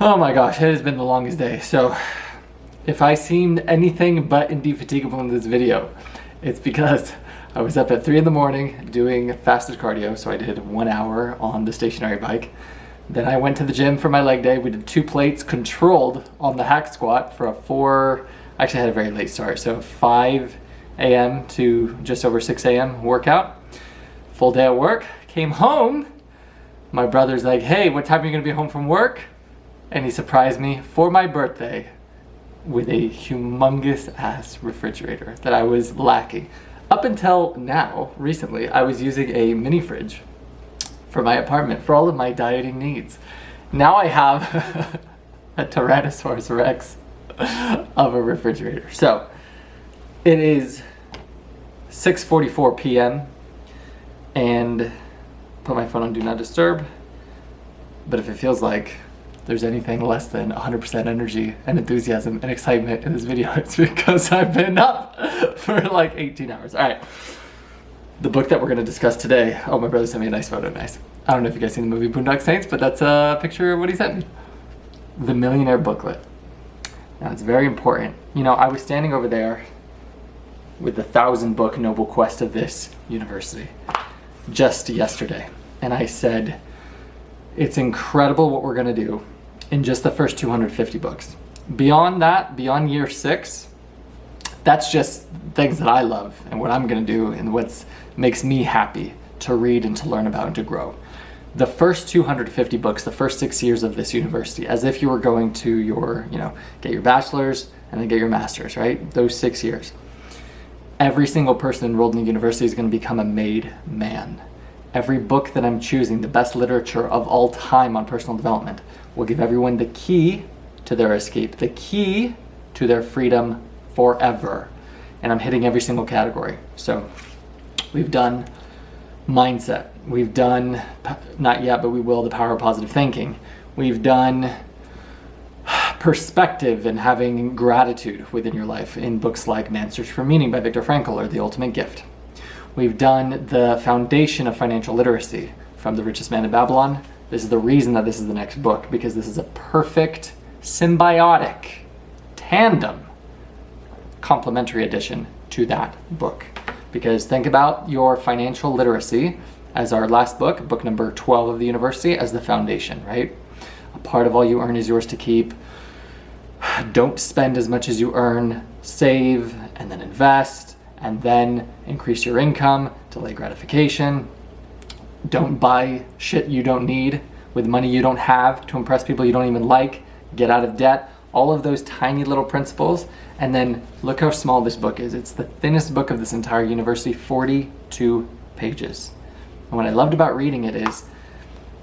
Oh my gosh, it has been the longest day. So if I seemed anything but indefatigable in this video, it's because I was up at 3 in the morning doing fasted cardio. So I did 1 hour on the stationary bike. Then I went to the gym for my leg day. We did 2 plates controlled on the hack squat for actually I had a very late start. So 5 a.m. to just over 6 a.m. workout. Full day at work, came home. My brother's like, hey, what time are you gonna be home from work? And he surprised me for my birthday with a humongous ass refrigerator that I was lacking. Up until now, recently, I was using a mini fridge for my apartment for all of my dieting needs. Now I have a Tyrannosaurus Rex of a refrigerator. So it is 6:44 p.m. and put my phone on Do Not Disturb. But if it feels like there's anything less than 100% energy and enthusiasm and excitement in this video, it's because I've been up for like 18 hours. All right, the book that we're gonna discuss today, oh, my brother sent me a nice photo, nice. I don't know if you guys seen the movie Boondock Saints, but that's a picture of what he sent me. The Millionaire booklet. Now it's very important. You know, I was standing over there with the 1,000-book noble quest of this university just yesterday, and I said, it's incredible what we're gonna do in just the first 250 books. Beyond that, beyond year 6, that's just things that I love and what I'm gonna do and what makes me happy to read and to learn about and to grow. The first 250 books, the first 6 years of this university, as if you were going to your, get your bachelor's and then get your master's, right? Those 6 years. Every single person enrolled in the university is gonna become a made man. Every book that I'm choosing, the best literature of all time on personal development, will give everyone the key to their escape, the key to their freedom forever. And I'm hitting every single category. So we've done mindset. We've done, not yet, but we will, the power of positive thinking. We've done perspective and having gratitude within your life in books like Man's Search for Meaning by Viktor Frankl or The Ultimate Gift. We've done the foundation of financial literacy from The Richest Man in Babylon. This is the reason that this is the next book, because this is a perfect symbiotic tandem complementary addition to that book. Because think about your financial literacy as our last book, book number 12 of the university, as the foundation, right? A part of all you earn is yours to keep. Don't spend as much as you earn, save, and then invest, and then increase your income, delay gratification. Don't buy shit you don't need with money you don't have to impress people you don't even like. Get out of debt. All of those tiny little principles. And then look how small this book is. It's the thinnest book of this entire university, 42 pages. And what I loved about reading it is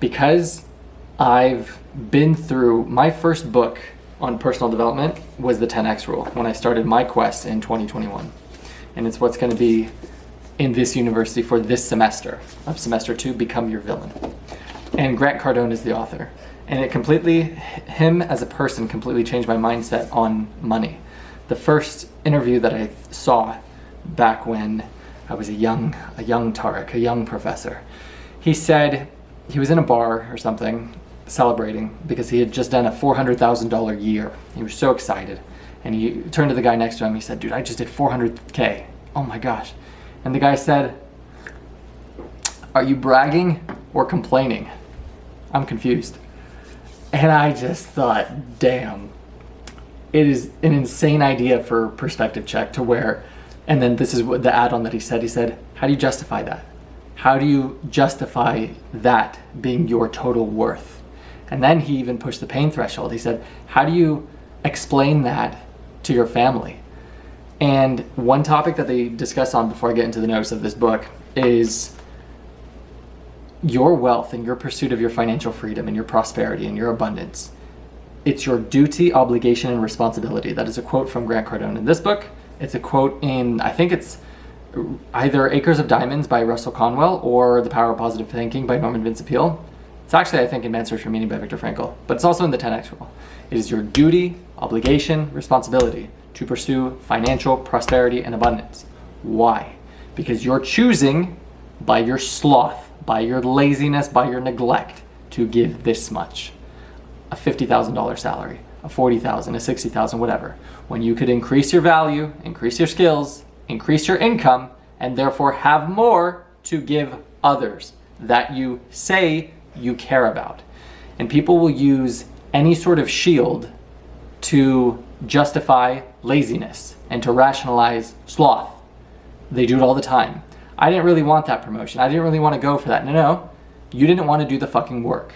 because I've been through, my first book on personal development was the 10X rule when I started my quest in 2021. And it's what's going to be in this university for this semester of semester 2, Become Your Villain. And Grant Cardone is the author. And it completely, him as a person completely changed my mindset on money. The first interview that I saw back when I was a young Tarek, a young professor, he said he was in a bar or something celebrating because he had just done a $400,000 year. He was so excited. And he turned to the guy next to him. He said, dude, I just did 400K. Oh my gosh. And the guy said, are you bragging or complaining? I'm confused. And I just thought, damn, it is an insane idea for perspective check to where, and then this is what the add-on that he said, how do you justify that? How do you justify that being your total worth? And then he even pushed the pain threshold. He said, how do you explain that to your family? And one topic that they discuss on before I get into the notes of this book is your wealth and your pursuit of your financial freedom and your prosperity and your abundance. It's your duty, obligation, and responsibility. That is a quote from Grant Cardone in this book. It's a quote in, I think it's either Acres of Diamonds by Russell Conwell or The Power of Positive Thinking by Norman Vincent Peale. It's actually, I think, in Man's Search for Meaning by Viktor Frankl, but it's also in the 10X rule. It is your duty, obligation, responsibility to pursue financial prosperity and abundance. Why? Because you're choosing by your sloth, by your laziness, by your neglect to give this much. a $50,000 salary, a $40,000, a $60,000, whatever. When you could increase your value, increase your skills, increase your income, and therefore have more to give others that you say you care about. And people will use any sort of shield to justify laziness and to rationalize sloth. They do it all the time. I didn't really want that promotion. I didn't really want to go for that. No, you didn't want to do the fucking work.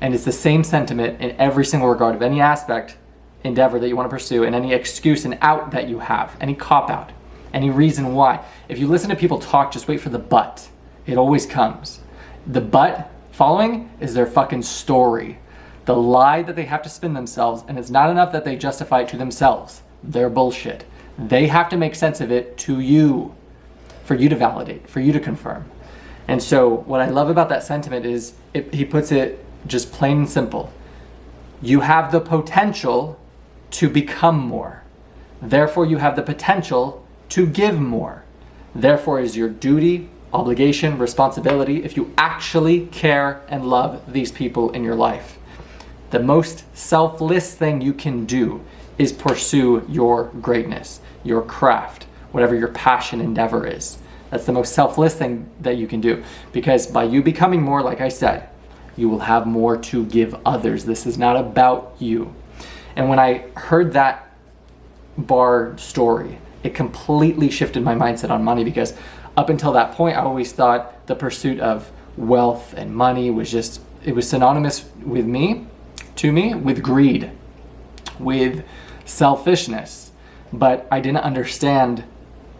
And it's the same sentiment in every single regard of any aspect, endeavor that you want to pursue, and any excuse and out that you have, any cop out, any reason why. If you listen to people talk, just wait for the but. It always comes. The but following is their fucking story. The lie that they have to spin themselves, and it's not enough that they justify it to themselves. Their bullshit. They have to make sense of it to you, for you to validate, for you to confirm. And so what I love about that sentiment is he puts it just plain and simple. You have the potential to become more. Therefore, you have the potential to give more. Therefore, it is your duty, obligation, responsibility, if you actually care and love these people in your life. The most selfless thing you can do is pursue your greatness, your craft, whatever your passion endeavor is. That's the most selfless thing that you can do. Because by you becoming more, like I said, you will have more to give others. This is not about you. And when I heard that bar story, it completely shifted my mindset on money, because up until that point, I always thought the pursuit of wealth and money was just, it was synonymous with me, to me, with greed, with selfishness. But I didn't understand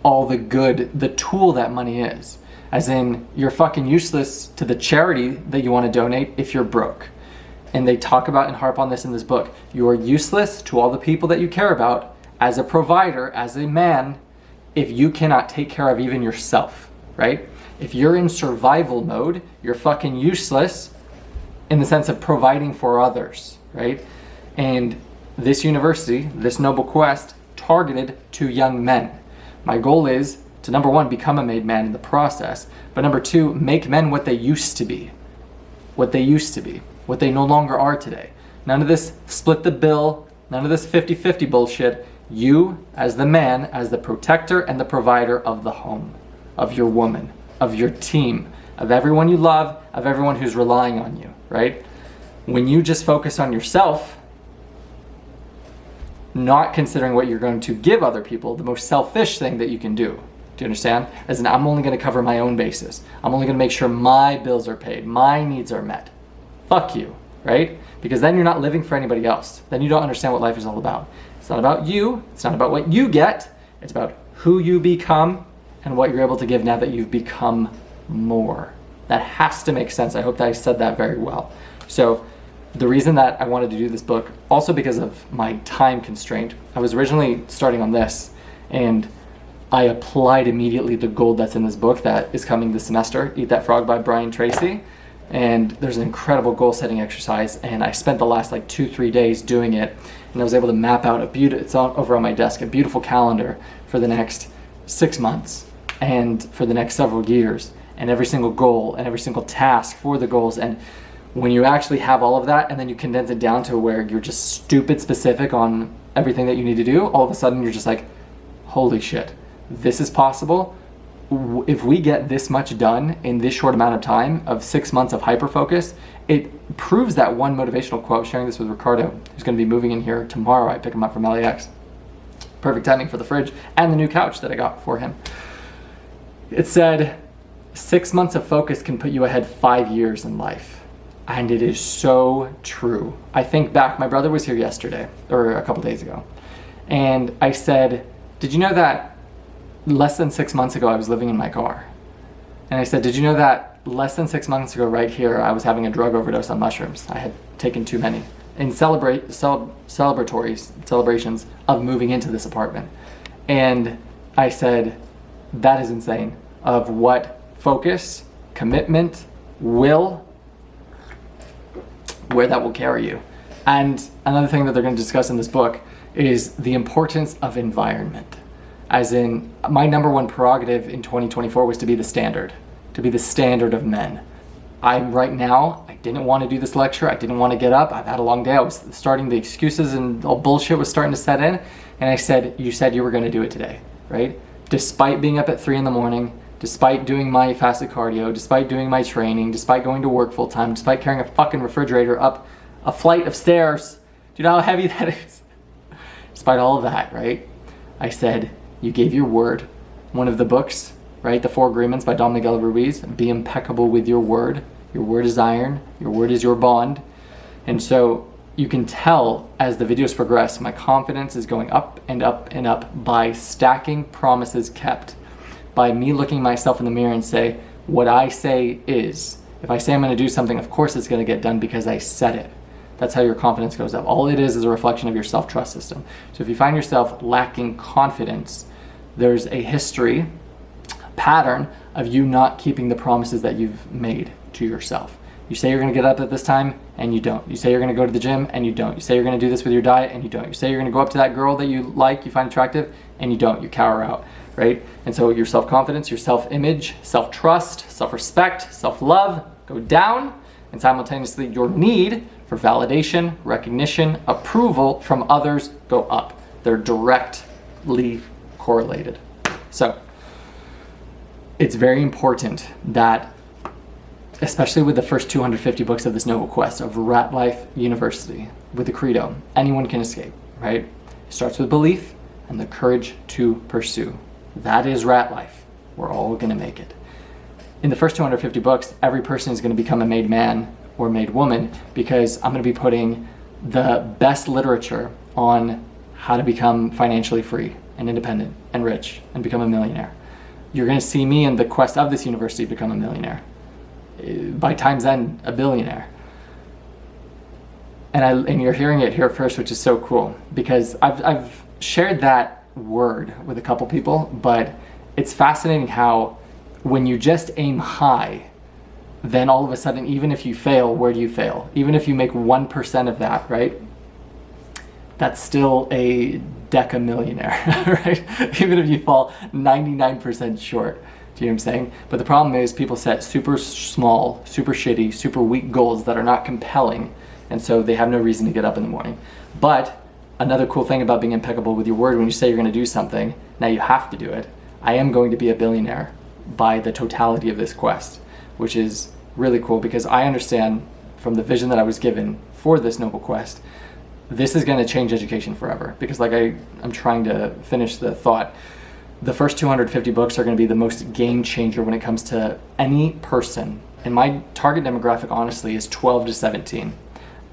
all the good, the tool that money is. As in, you're fucking useless to the charity that you want to donate if you're broke. And they talk about and harp on this in this book. You are useless to all the people that you care about as a provider, as a man, if you cannot take care of even yourself, right? If you're in survival mode, you're fucking useless in the sense of providing for others, right? And this university, this noble quest, targeted to young men. My goal is to, number one, become a made man in the process, but number two, make men what they used to be, what they no longer are today. None of this split the bill, none of this 50-50 bullshit. You, as the man, as the protector and the provider of the home, of your woman, of your team, of everyone you love, of everyone who's relying on you, right? When you just focus on yourself, not considering what you're going to give other people, the most selfish thing that you can do. Do you understand? As in, I'm only going to cover my own bases. I'm only going to make sure my bills are paid, my needs are met. Fuck you, right? Because then you're not living for anybody else. Then you don't understand what life is all about. It's not about you. It's not about what you get. It's about who you become and what you're able to give now that you've become more. That has to make sense. I hope that I said that very well. So the reason that I wanted to do this book, also because of my time constraint, I was originally starting on this, and I applied immediately the gold that's in this book that is coming this semester, Eat That Frog by Brian Tracy. And there's an incredible goal setting exercise, and I spent the last 2-3 days doing it, and I was able to map out it's over on my desk, a beautiful calendar for the next 6 months and for the next several years, and every single goal and every single task for the goals. And when you actually have all of that and then you condense it down to where you're just stupid specific on everything that you need to do, all of a sudden you're just like, holy shit, this is possible. If we get this much done in this short amount of time of 6 months of hyper-focus, it proves that one motivational quote, sharing this with Ricardo, who's going to be moving in here tomorrow. I pick him up from LAX. Perfect timing for the fridge and the new couch that I got for him. It said, 6 months of focus can put you ahead 5 years in life. And it is so true. I think back, my brother was here yesterday, or a couple days ago, and I said, did you know that less than 6 months ago I was living in my car? And I said, did you know that less than 6 months ago right here I was having a drug overdose on mushrooms? I had taken too many. In celebrations of moving into this apartment. And I said, that is insane, of what focus, commitment, will, where that will carry you. And another thing that they're going to discuss in this book is the importance of environment. As in, my number one prerogative in 2024 was to be the standard of men. right now, I didn't want to do this lecture. I didn't want to get up. I've had a long day. I was starting, the excuses and all bullshit was starting to set in. And I said, you said you were going to do it today, right? Despite being up at 3 in the morning, despite doing my fasted cardio, despite doing my training, despite going to work full time, despite carrying a fucking refrigerator up a flight of stairs. Do you know how heavy that is? Despite all of that, right? I said, you gave your word. One of the books, right? The 4 Agreements by Don Miguel Ruiz. Be impeccable with your word. Your word is iron. Your word is your bond. And so you can tell as the videos progress, my confidence is going up and up and up by stacking promises kept. By me looking myself in the mirror and say, what I say is. If I say I'm going to do something, of course it's going to get done because I said it. That's how your confidence goes up. All it is a reflection of your self-trust system. So if you find yourself lacking confidence, there's a history, pattern of you not keeping the promises that you've made to yourself. You say you're going to get up at this time and you don't. You say you're going to go to the gym and you don't. You say you're going to do this with your diet and you don't. You say you're going to go up to that girl that you like, you find attractive, and you don't. You cower out, right? And so your self-confidence, your self-image, self-trust, self-respect, self-love go down, and simultaneously your need for validation, recognition, approval from others go up. They're directly correlated. So it's very important that, especially with the first 250 books of this noble quest of Ratlife University, with the credo, anyone can escape, right? It starts with belief and the courage to pursue. That is Ratlife. We're all gonna make it. In the first 250 books, every person is gonna become a made man or made woman, because I'm going to be putting the best literature on how to become financially free and independent and rich and become a millionaire. You're going to see me in the quest of this university become a millionaire. By time's end, a billionaire. And you're hearing it here first, which is so cool, because I've shared that word with a couple people, but it's fascinating how when you just aim high, then all of a sudden, even if you fail, where do you fail? Even if you make 1% of that, right? That's still a decamillionaire, right? Even if you fall 99% short. Do you know what I'm saying? But the problem is people set super small, super shitty, super weak goals that are not compelling, and so they have no reason to get up in the morning. But another cool thing about being impeccable with your word, when you say you're going to do something, now you have to do it. I am going to be a billionaire by the totality of this quest, which is really cool because I understand from the vision that I was given for this noble quest, this is going to change education forever. Because like I'm trying to finish the thought, the first 250 books are going to be the most game changer when it comes to any person. And my target demographic, honestly, is 12 to 17.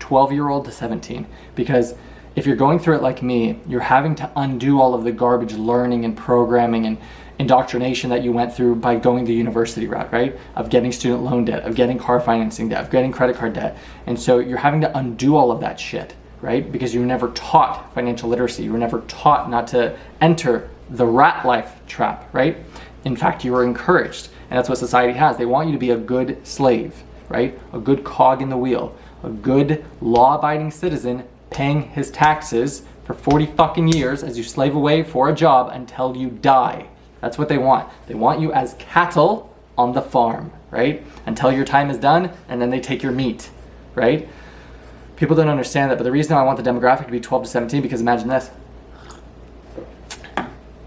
12-year-old to 17. Because if you're going through it like me, you're having to undo all of the garbage learning and programming and indoctrination that you went through by going the university route, right? Of getting student loan debt, of getting car financing debt, of getting credit card debt. And so you're having to undo all of that shit, right? Because you were never taught financial literacy. You were never taught not to enter the rat life trap, right? In fact, you were encouraged. And that's what society has. They want you to be a good slave, right? A good cog in the wheel, a good law-abiding citizen paying his taxes for 40 fucking years as you slave away for a job until you die. That's what they want. They want you as cattle on the farm, right? Until your time is done, and then they take your meat, right? People don't understand that, but the reason I want the demographic to be 12 to 17, because imagine this,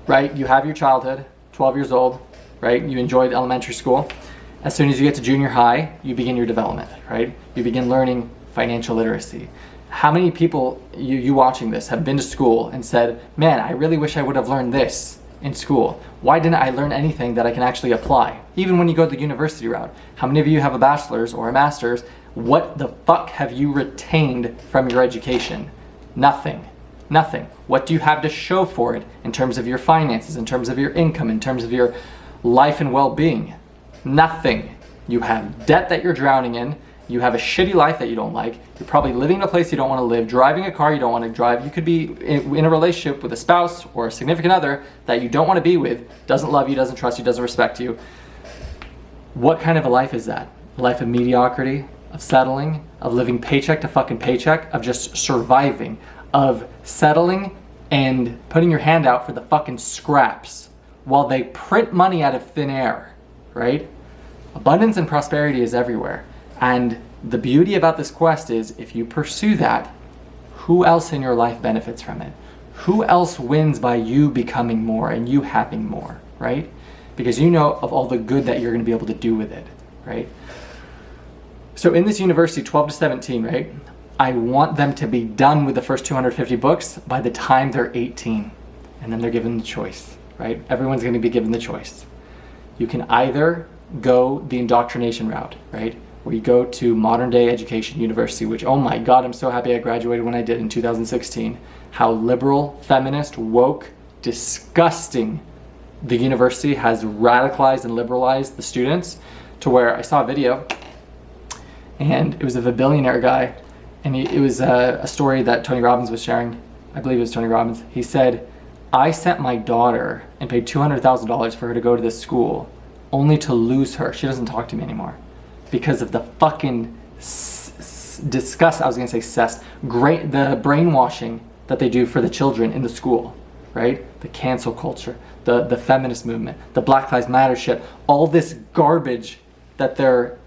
right? You have your childhood, 12 years old, right? You enjoyed elementary school. As soon as you get to junior high, you begin your development, right? You begin learning financial literacy. How many people, you watching this, have been to school and said, man, I really wish I would have learned this in school. Why didn't I learn anything that I can actually apply? Even when you go the university route. How many of you have a bachelor's or a master's? What the fuck have you retained from your education? Nothing. Nothing. What do you have to show for it in terms of your finances, in terms of your income, in terms of your life and well-being? Nothing. You have debt that you're drowning in. You have a shitty life that you don't like. You're probably living in a place you don't want to live, driving a car you don't want to drive. You could be in a relationship with a spouse or a significant other that you don't want to be with, doesn't love you, doesn't trust you, doesn't respect you. What kind of a life is that? A life of mediocrity, of settling, of living paycheck to fucking paycheck, of just surviving, of settling and putting your hand out for the fucking scraps while they print money out of thin air, right? Abundance and prosperity is everywhere. And the beauty about this quest is if you pursue that, who else in your life benefits from it? Who else wins by you becoming more and you having more, right? Because you know of all the good that you're going to be able to do with it, right? So in this university, 12 to 17, right? I want them to be done with the first 250 books by the time they're 18. And then they're given the choice, right? Everyone's going to be given the choice. You can either go the indoctrination route, right? Where you go to modern day education university, which, oh my God, I'm so happy I graduated when I did in 2016. How liberal, feminist, woke, disgusting the university has radicalized and liberalized the students to where I saw a video and it was of a billionaire guy, and it was a story that Tony Robbins was sharing. I believe it was Tony Robbins. He said, I sent my daughter and paid $200,000 for her to go to this school only to lose her. She doesn't talk to me anymore because of the fucking disgust, I was gonna say cess, the brainwashing that they do for the children in the school, right? The cancel culture, the feminist movement, the Black Lives Matter shit, all this garbage that they're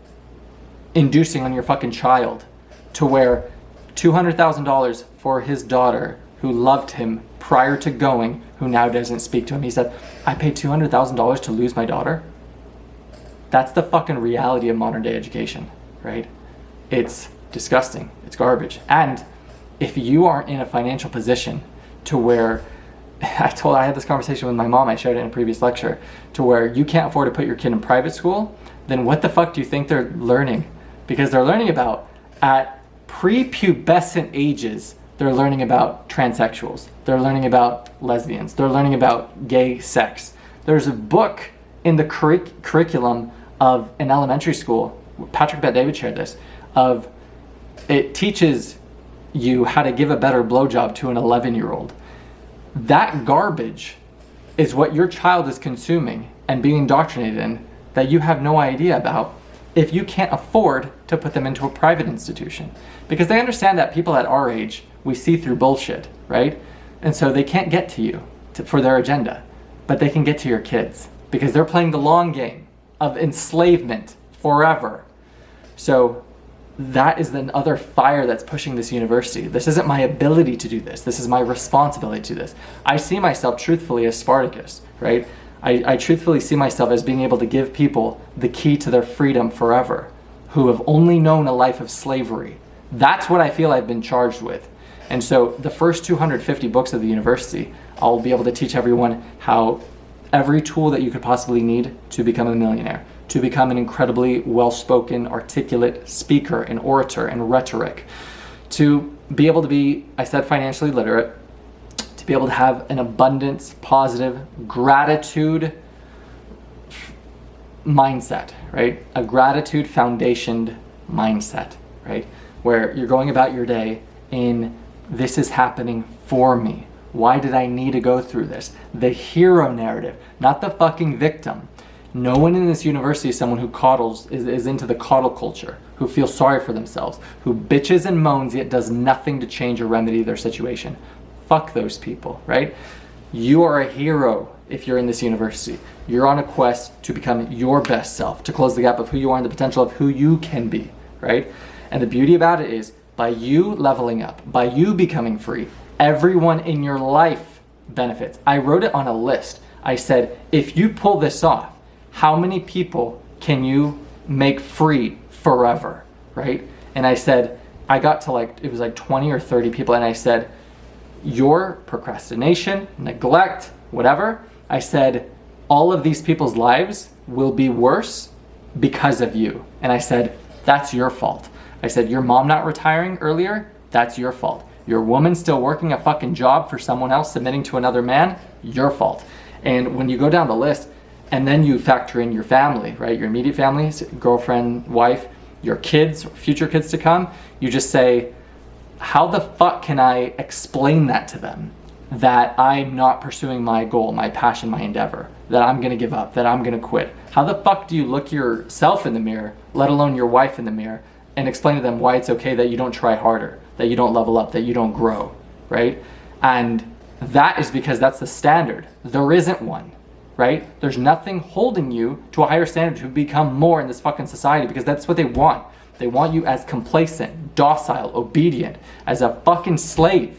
inducing on your fucking child, to where $200,000 for his daughter who loved him prior to going, who now doesn't speak to him. He said, I paid $200,000 to lose my daughter. That's the fucking reality of modern day education, right? It's disgusting. It's garbage. And if you are in a financial position to where, I had this conversation with my mom, I shared it in a previous lecture, to where you can't afford to put your kid in private school, then what the fuck do you think they're learning? Because they're learning about, at prepubescent ages, they're learning about transsexuals. They're learning about lesbians. They're learning about gay sex. There's a book in the curriculum of an elementary school, Patrick Bet-David shared this, of it teaches you how to give a better blowjob to an 11-year-old. That garbage is what your child is consuming and being indoctrinated in that you have no idea about if you can't afford to put them into a private institution. Because they understand that people at our age, we see through bullshit, right? And so they can't get to you for their agenda, but they can get to your kids because they're playing the long game of enslavement forever. So that is the other fire that's pushing this university. This isn't my ability to do this. This is my responsibility to do this. I see myself truthfully as Spartacus, right? I truthfully see myself as being able to give people the key to their freedom forever, who have only known a life of slavery. That's what I feel I've been charged with. And so the first 250 books of the university, I'll be able to teach everyone how every tool that you could possibly need to become a millionaire, to become an incredibly well-spoken, articulate speaker and orator and rhetoric, to be able to be, I said, financially literate, to be able to have an abundance, positive, gratitude mindset, right? A gratitude foundationed mindset, right? Where you're going about your day in, this is happening for me. Why did I need to go through this? The hero narrative, not the fucking victim. No one in this university is someone who coddles, is into the coddle culture, who feels sorry for themselves, who bitches and moans yet does nothing to change or remedy their situation. Fuck those people, right? You are a hero if you're in this university. You're on a quest to become your best self, to close the gap of who you are and the potential of who you can be, right? And the beauty about it is, by you leveling up, by you becoming free, everyone in your life benefits. I wrote it on a list. I said, if you pull this off, how many people can you make free forever, right? And I said, I got to it was like 20 or 30 people, and I said, your procrastination, neglect, whatever, I said, all of these people's lives will be worse because of you. And I said, that's your fault. I said, your mom not retiring earlier, that's your fault. Your woman still working a fucking job for someone else, submitting to another man, your fault. And when you go down the list, and then you factor in your family, right? Your immediate family, girlfriend, wife, your kids, future kids to come, you just say, how the fuck can I explain that to them? That I'm not pursuing my goal, my passion, my endeavor, that I'm gonna give up, that I'm gonna quit. How the fuck do you look yourself in the mirror, let alone your wife in the mirror, and explain to them why it's okay that you don't try harder, that you don't level up, that you don't grow, right? And that is because that's the standard. There isn't one, right? There's nothing holding you to a higher standard to become more in this fucking society, because that's what they want. They want you as complacent, docile, obedient, as a fucking slave,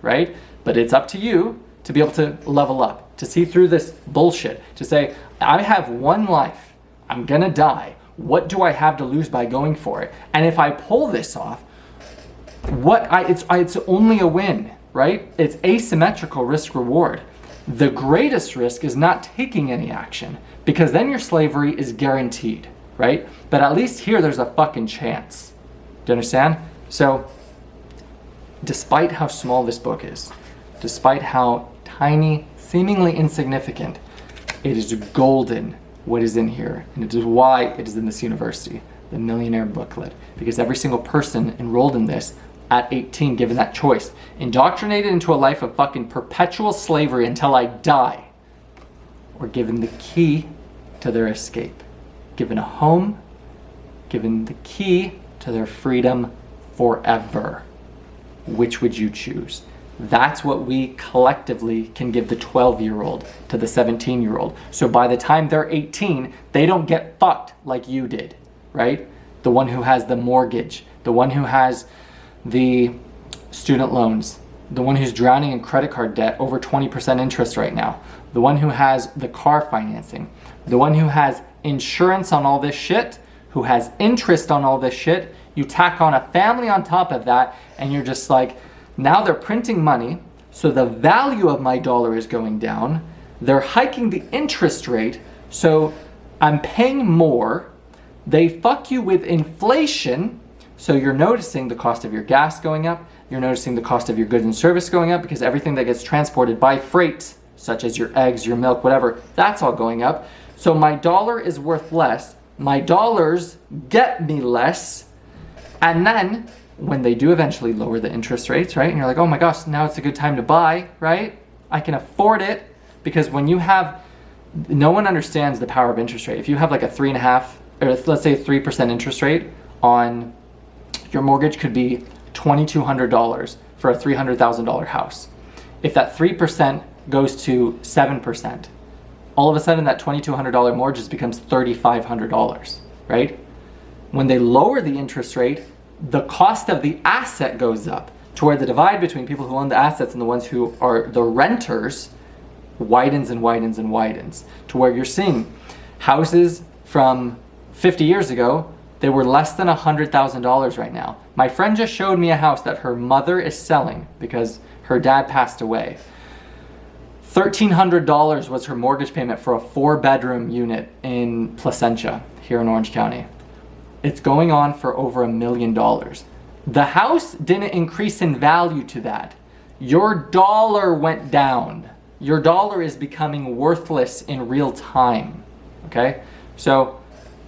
right? But it's up to you to be able to level up, to see through this bullshit, to say, I have one life, I'm gonna die. What do I have to lose by going for it? And if I pull this off, it's only a win, right? It's asymmetrical risk reward. The greatest risk is not taking any action, because then your slavery is guaranteed, right? But at least here there's a fucking chance. Do you understand? So, despite how small this book is, despite how tiny, seemingly insignificant, it is golden what is in here. And it is why it is in this university, the Millionaire Booklet. Because every single person enrolled in this at 18, given that choice, indoctrinated into a life of fucking perpetual slavery until I die, or given the key to their escape, given a home, given the key to their freedom forever. Which would you choose? That's what we collectively can give the 12-year-old to the 17-year-old. So by the time they're 18, they don't get fucked like you did, right? The one who has the mortgage, the one who has the student loans, the one who's drowning in credit card debt over 20% interest right now, the one who has the car financing, the one who has insurance on all this shit, who has interest on all this shit. You tack on a family on top of that, and you're just like, now they're printing money, so the value of my dollar is going down. They're hiking the interest rate, so I'm paying more. They fuck you with inflation, so you're noticing the cost of your gas going up. You're noticing the cost of your goods and service going up, because everything that gets transported by freight, such as your eggs, your milk, whatever, that's all going up. So my dollar is worth less. My dollars get me less. And then when they do eventually lower the interest rates, right? And you're like, oh my gosh, now it's a good time to buy, right? I can afford it. Because when you have, no one understands the power of interest rate. If you have like a 3.5, or let's say 3% interest rate on your mortgage, could be $2,200 for a $300,000 house. If that 3% goes to 7%, all of a sudden that $2,200 mortgage becomes $3,500, right? When they lower the interest rate, the cost of the asset goes up, to where the divide between people who own the assets and the ones who are the renters widens and widens and widens, to where you're seeing houses from 50 years ago, they were less than $100,000 right now. My friend just showed me a house that her mother is selling because her dad passed away. $1,300 was her mortgage payment for a 4-bedroom unit in Placentia here in Orange County. It's going on for over $1 million. The house didn't increase in value to that. Your dollar went down. Your dollar is becoming worthless in real time, okay? So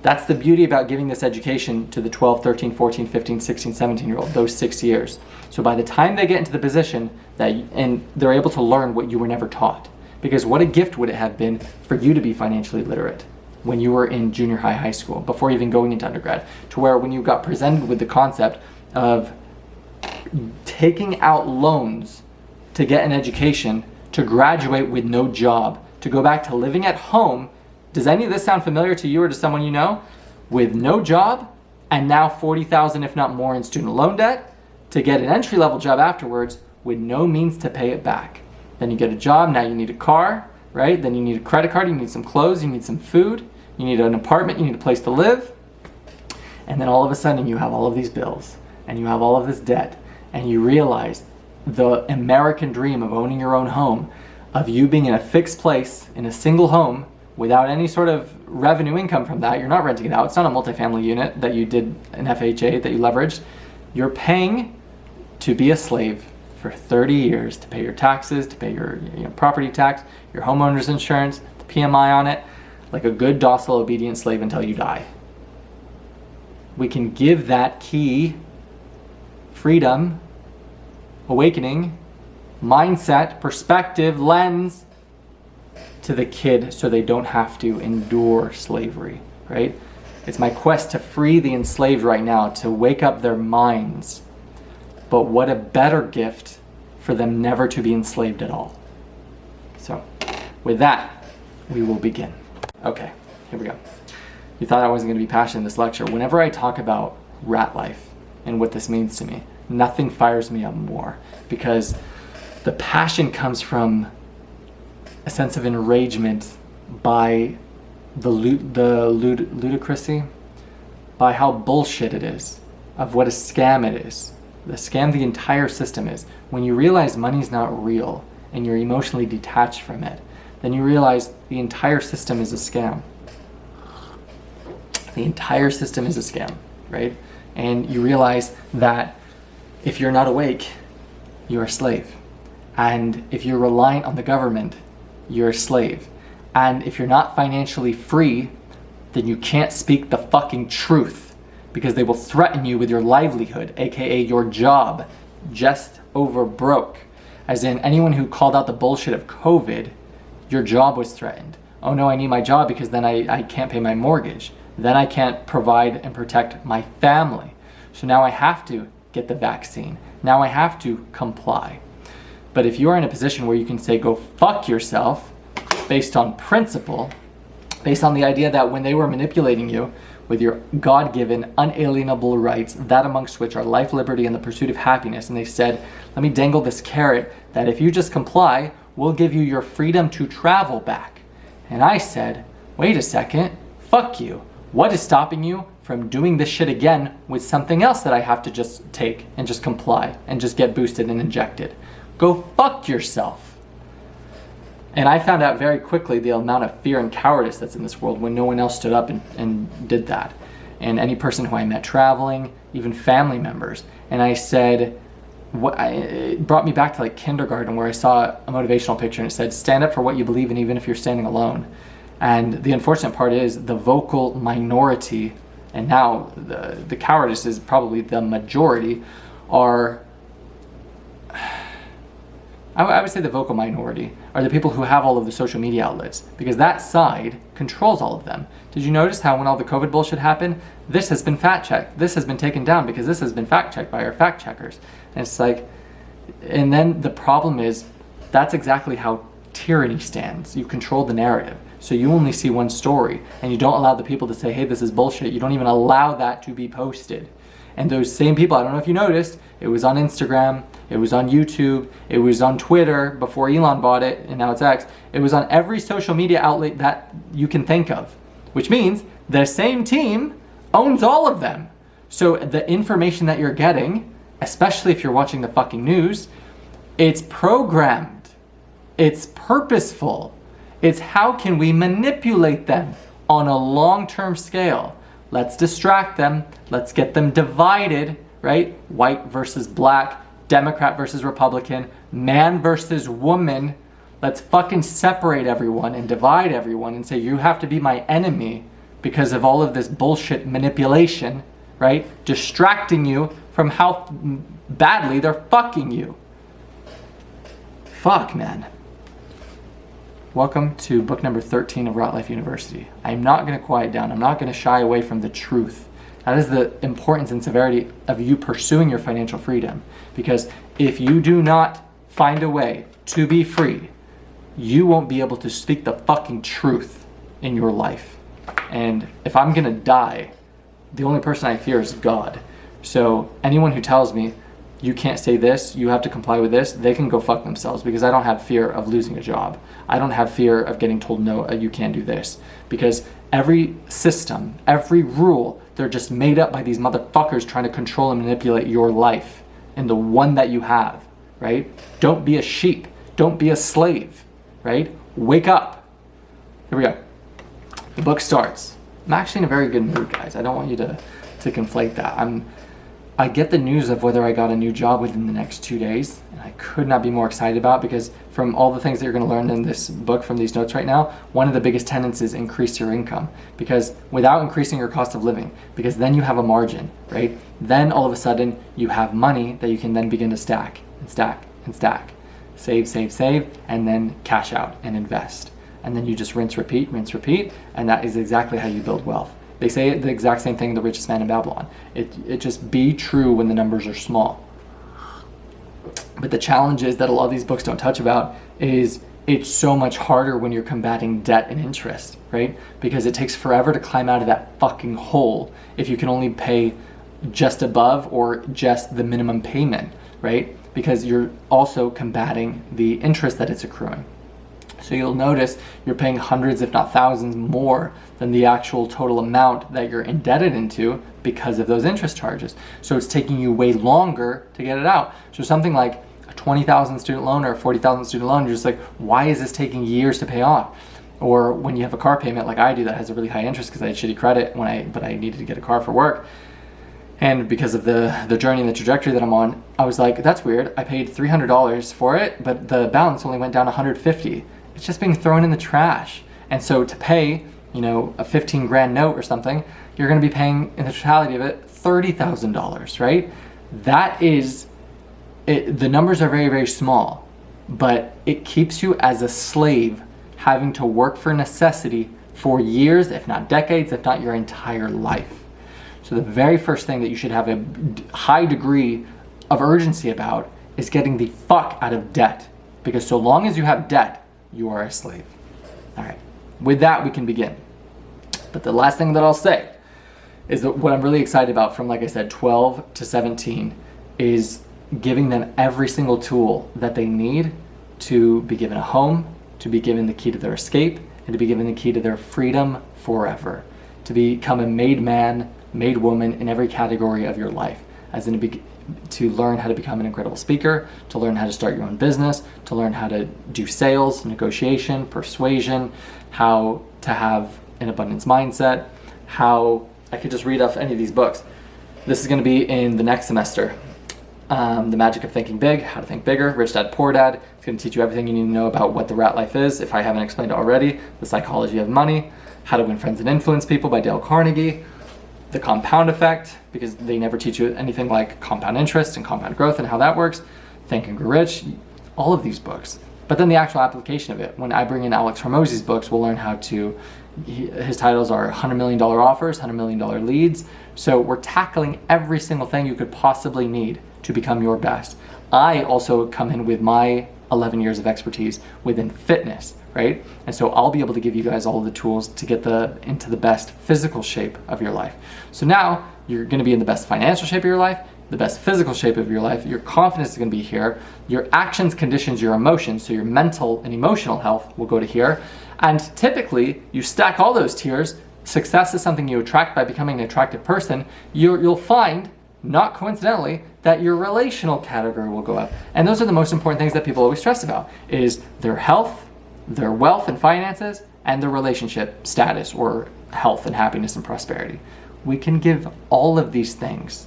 that's the beauty about giving this education to the 12, 13, 14, 15, 16, 17-year-old, those 6 years. So by the time they get into the position and they're able to learn what you were never taught. Because what a gift would it have been for you to be financially literate when you were in junior high, high school, before even going into undergrad, to where when you got presented with the concept of taking out loans to get an education, to graduate with no job, to go back to living at home. Does any of this sound familiar to you or to someone you know? With no job, and now $40,000 if not more in student loan debt, to get an entry-level job afterwards with no means to pay it back. Then you get a job, now you need a car, right? Then you need a credit card, you need some clothes, you need some food, you need an apartment, you need a place to live. And then all of a sudden you have all of these bills, and you have all of this debt, and you realize the American dream of owning your own home, of you being in a fixed place, in a single home, without any sort of revenue income from that. You're not renting it out. It's not a multifamily unit that you did an FHA that you leveraged. You're paying to be a slave for 30 years to pay your taxes, to pay your property tax, your homeowner's insurance, the PMI on it, like a good, docile, obedient slave until you die. We can give that key, freedom, awakening, mindset, perspective, lens to the kid so they don't have to endure slavery, right? It's my quest to free the enslaved right now, to wake up their minds. But what a better gift for them never to be enslaved at all. So, with that, we will begin. Okay, here we go. You thought I wasn't going to be passionate in this lecture. Whenever I talk about Ratlife and what this means to me. Nothing fires me up more, because the passion comes from a sense of enragement by the ludicrousy, by how bullshit it is, of what a scam it is, the scam the entire system is. When you realize money's not real and you're emotionally detached from it, then you realize the entire system is a scam. The entire system is a scam, right? And you realize that if you're not awake, you're a slave. And if you're reliant on the government, you're a slave. And if you're not financially free, then you can't speak the fucking truth, because they will threaten you with your livelihood, aka your job, just over broke. As in, anyone who called out the bullshit of COVID, your job was threatened. Oh no, I need my job because then I can't pay my mortgage. Then I can't provide and protect my family. So now I have to get the vaccine. Now I have to comply. But if you are in a position where you can say, go fuck yourself, based on principle, based on the idea that when they were manipulating you with your God-given unalienable rights, that amongst which are life, liberty, and the pursuit of happiness, and they said, let me dangle this carrot that if you just comply, we'll give you your freedom to travel back. And I said, wait a second, fuck you. What is stopping you from doing this shit again with something else that I have to just take and just comply and just get boosted and injected? Go fuck yourself. And I found out very quickly the amount of fear and cowardice that's in this world when no one else stood up and did that. And any person who I met traveling, even family members. And I said, it brought me back to like kindergarten, where I saw a motivational picture and it said, stand up for what you believe in, even if you're standing alone. And the unfortunate part is the vocal minority, and now the cowardice is probably the majority, are, I would say the vocal minority are the people who have all of the social media outlets, because that side controls all of them. Did you notice how when all the COVID bullshit happened, this has been fact checked, this has been taken down because this has been fact checked by our fact checkers? And it's like, and then the problem is, that's exactly how tyranny stands. You control the narrative. So you only see one story, and you don't allow the people to say, hey, this is bullshit. You don't even allow that to be posted. And those same people, I don't know if you noticed, it was on Instagram, it was on YouTube, it was on Twitter before Elon bought it, and now it's X. It was on every social media outlet that you can think of, which means the same team owns all of them. So the information that you're getting, especially if you're watching the fucking news, it's programmed, it's purposeful. It's how can we manipulate them on a long-term scale. Let's distract them. Let's get them divided, right? White versus black, Democrat versus Republican, man versus woman. Let's fucking separate everyone and divide everyone and say, you have to be my enemy because of all of this bullshit manipulation, right? Distracting you from how badly they're fucking you. Fuck, man. Welcome to book number 13 of Ratlife University. I'm not going to quiet down. I'm not going to shy away from the truth. That is the importance and severity of you pursuing your financial freedom. Because if you do not find a way to be free, you won't be able to speak the fucking truth in your life. And if I'm going to die, the only person I fear is God. So anyone who tells me, you can't say this, you have to comply with this, they can go fuck themselves, because I don't have fear of losing a job. I don't have fear of getting told, no, you can't do this. Because every system, every rule, they're just made up by these motherfuckers trying to control and manipulate your life and the one that you have, right? Don't be a sheep. Don't be a slave, right? Wake up. Here we go. The book starts. I'm actually in a very good mood, guys. I don't want you to conflate that. I get the news of whether I got a new job within the next 2 days, and I could not be more excited about, because from all the things that you're going to learn in this book from these notes right now, one of the biggest tenets is increase your income, because without increasing your cost of living, because then you have a margin, right? Then all of a sudden you have money that you can then begin to stack and stack and stack, save, save, save, and then cash out and invest. And then you just rinse, repeat, and that is exactly how you build wealth. They say the exact same thing in The Richest Man in Babylon. It just be true when the numbers are small. But the challenge is that a lot of these books don't touch about is it's so much harder when you're combating debt and interest, right? Because it takes forever to climb out of that fucking hole if you can only pay just above or just the minimum payment, right? Because you're also combating the interest that it's accruing. So you'll notice you're paying hundreds, if not thousands, more than the actual total amount that you're indebted into because of those interest charges. So it's taking you way longer to get it out. So something like a 20,000 student loan or a 40,000 student loan, you're just like, why is this taking years to pay off? Or when you have a car payment like I do that has a really high interest because I had shitty credit but I needed to get a car for work. And because of the journey and the trajectory that I'm on, I was like, that's weird. I paid $300 for it, but the balance only went down $150. It's just being thrown in the trash. And so to pay, a 15 grand note or something, you're going to be paying in the totality of it $30,000, right? That is, the numbers are very, very small, but it keeps you as a slave having to work for necessity for years, if not decades, if not your entire life. So the very first thing that you should have a high degree of urgency about is getting the fuck out of debt. Because so long as you have debt, you are a slave. All right, with that we can begin. But the last thing that I'll say is that what I'm really excited about from, like I said, 12 to 17 is giving them every single tool that they need to be given a home, to be given the key to their escape, and to be given the key to their freedom forever. To become a made man, made woman in every category of your life, as in to learn how to become an incredible speaker, to learn how to start your own business, to learn how to do sales, negotiation, persuasion, how to have an abundance mindset, how I could just read off any of these books. This is going to be in the next semester. The Magic of Thinking Big, How to Think Bigger, Rich Dad Poor Dad. It's going to teach you everything you need to know about what the Ratlife is, if I haven't explained it already. The Psychology of Money, How to Win Friends and Influence People by Dale Carnegie. The Compound Effect, because they never teach you anything like compound interest and compound growth and how that works. Think and Grow Rich, all of these books. But then the actual application of it. When I bring in Alex Hormozi's books, we'll learn how to, his titles are $100 million offers, $100 million leads. So we're tackling every single thing you could possibly need to become your best. I also come in with my 11 years of expertise within fitness, right? And so I'll be able to give you guys all the tools to get into the best physical shape of your life. So now you're going to be in the best financial shape of your life, the best physical shape of your life. Your confidence is going to be here. Your actions conditions your emotions. So your mental and emotional health will go to here. And typically you stack all those tiers. Success is something you attract by becoming an attractive person. You'll find, not coincidentally, that your relational category will go up. And those are the most important things that people always stress about, is their health, their wealth and finances, and their relationship status or health and happiness and prosperity. We can give all of these things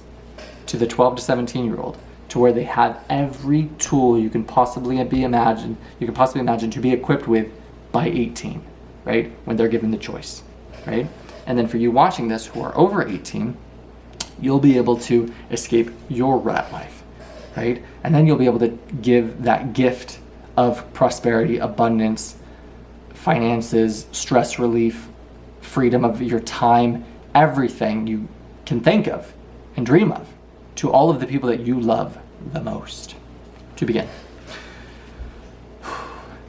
to the 12 to 17-year-old to where they have every tool you can possibly imagine to be equipped with by 18, right? When they're given the choice, right? And then for you watching this who are over 18, you'll be able to escape your rat life, right? And then you'll be able to give that gift of prosperity, abundance, finances, stress relief, freedom of your time, everything you can think of and dream of to all of the people that you love the most. To begin.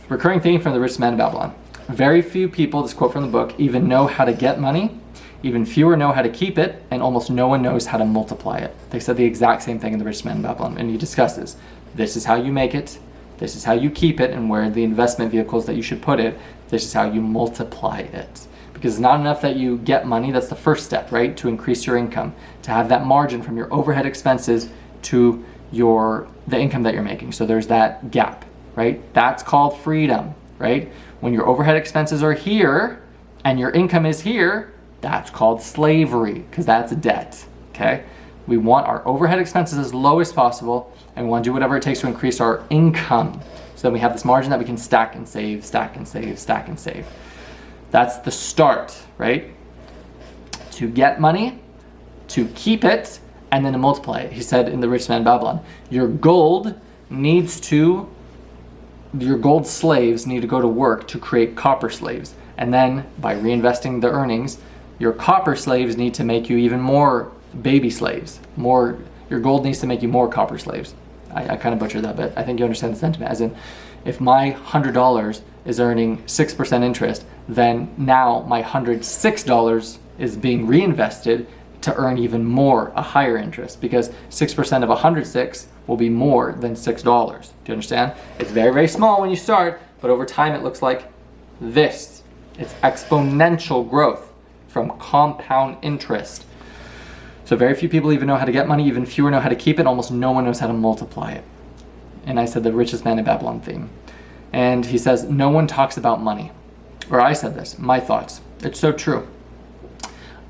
Recurring theme from the richest man in Babylon. Very few people, this quote from the book, even know how to get money. Even fewer know how to keep it, and almost no one knows how to multiply it. They said the exact same thing in The Richest Man in Babylon, and he discusses, this is how you make it, this is how you keep it, and where are the investment vehicles that you should put it, this is how you multiply it. Because it's not enough that you get money, that's the first step, right? To increase your income, to have that margin from your overhead expenses to the income that you're making. So there's that gap, right? That's called freedom, right? When your overhead expenses are here, and your income is here, that's called slavery, because that's debt, okay? We want our overhead expenses as low as possible, and we want to do whatever it takes to increase our income so that we have this margin that we can stack and save, stack and save, stack and save. That's the start, right? To get money, to keep it, and then to multiply it. He said in The Richest Man in Babylon, your gold slaves need to go to work to create copper slaves. And then by reinvesting the earnings, your copper slaves need to make you even more baby slaves. Your gold needs to make you more copper slaves. I kind of butchered that, but I think you understand the sentiment. As in, if my $100 is earning 6% interest, then now my $106 is being reinvested to earn even more, a higher interest, because 6% of 106 will be more than $6. Do you understand? It's very, very small when you start, but over time it looks like this. It's exponential growth from compound interest. So very few people even know how to get money, even fewer know how to keep it, almost no one knows how to multiply it. And I said the richest man in Babylon theme. And he says, no one talks about money. Or I said this, my thoughts. It's so true.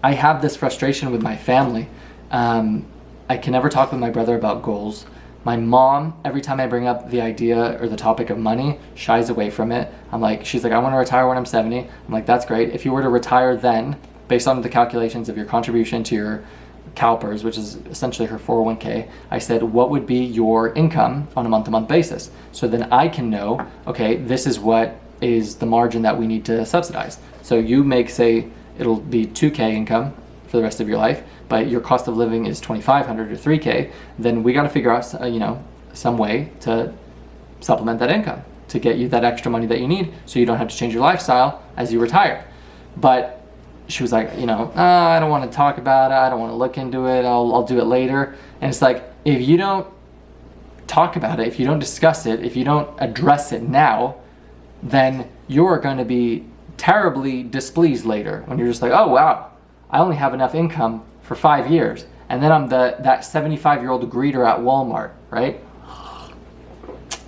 I have this frustration with my family. I can never talk with my brother about goals. My mom, every time I bring up the idea or the topic of money, shies away from it. She's like, I want to retire when I'm 70. I'm like, that's great. If you were to retire then, based on the calculations of your contribution to your CalPERS, which is essentially her 401k, I said, what would be your income on a month-to-month basis? So then I can know, okay, this is what is the margin that we need to subsidize. So you make, say, it'll be 2K income for the rest of your life, but your cost of living is 2,500 or 3K, then we got to figure out, some way to supplement that income to get you that extra money that you need so you don't have to change your lifestyle as you retire. But she was like, I don't want to talk about it. I don't want to look into it. I'll do it later. And it's like, if you don't talk about it, if you don't discuss it, if you don't address it now, then you're going to be terribly displeased later when you're just like, oh, wow, I only have enough income for 5 years. And then I'm that 75-year-old greeter at Walmart, right?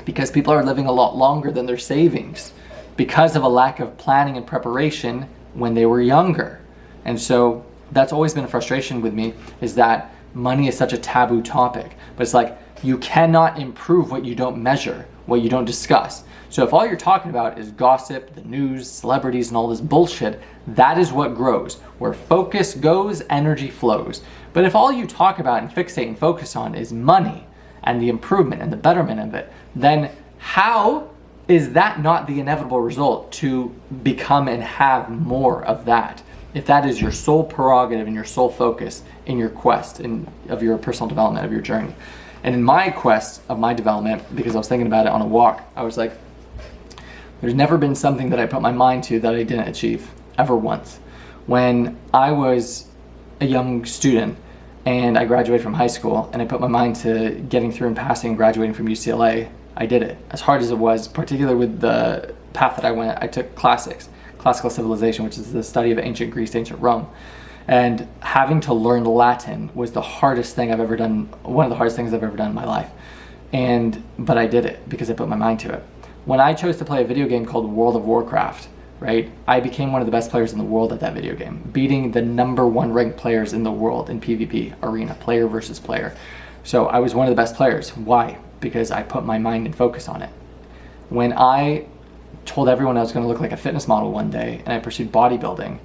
Because people are living a lot longer than their savings because of a lack of planning and preparation when they were younger. And so that's always been a frustration with me, is that money is such a taboo topic. But it's like, you cannot improve what you don't measure, what you don't discuss. So if all you're talking about is gossip, the news, celebrities, and all this bullshit, that is what grows. Where focus goes, energy flows. But if all you talk about and fixate and focus on is money and the improvement and the betterment of it, then how is that not the inevitable result to become and have more of that? If that is your sole prerogative and your sole focus in your quest of your personal development, of your journey. And in my quest of my development, because I was thinking about it on a walk, I was like, there's never been something that I put my mind to that I didn't achieve, ever once. When I was a young student and I graduated from high school and I put my mind to getting through and passing and graduating from UCLA, I did it. As hard as it was, particularly with the path that I went, I took classical civilization, which is the study of ancient Greece, ancient Rome. And having to learn Latin was the hardest thing I've ever done, one of the hardest things I've ever done in my life. But I did it because I put my mind to it. When I chose to play a video game called World of Warcraft, right, I became one of the best players in the world at that video game, beating the #1 ranked players in the world in PvP arena, player versus player. So I was one of the best players. Why? Because I put my mind and focus on it. When I told everyone I was going to look like a fitness model one day and I pursued bodybuilding,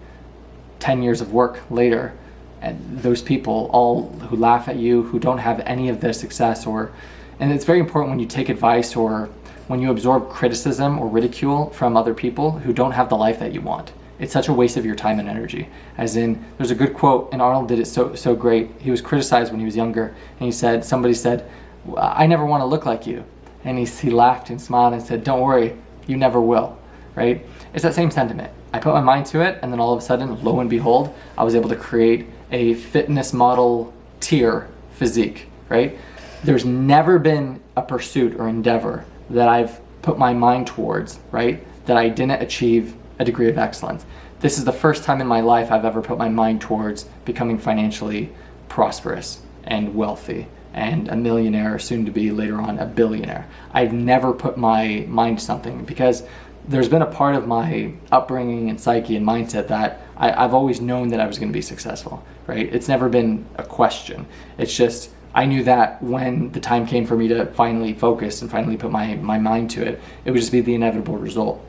10 years of work later, and those people all who laugh at you, who don't have any of the success, and it's very important when you take advice or when you absorb criticism or ridicule from other people who don't have the life that you want. It's such a waste of your time and energy. As in, there's a good quote, and Arnold did it so great. He was criticized when he was younger, and somebody said, I never want to look like you. And he laughed and smiled and said, don't worry, you never will, right? It's that same sentiment. I put my mind to it, and then all of a sudden, lo and behold, I was able to create a fitness model tier physique, right? There's never been a pursuit or endeavor that I've put my mind towards, right, that I didn't achieve a degree of excellence. This is the first time in my life I've ever put my mind towards becoming financially prosperous and wealthy and a millionaire, soon to be later on a billionaire. I've never put my mind to something because there's been a part of my upbringing and psyche and mindset that I've always known that I was going to be successful, right? It's never been a question. It's just, I knew that when the time came for me to finally focus and finally put my mind to it, it would just be the inevitable result.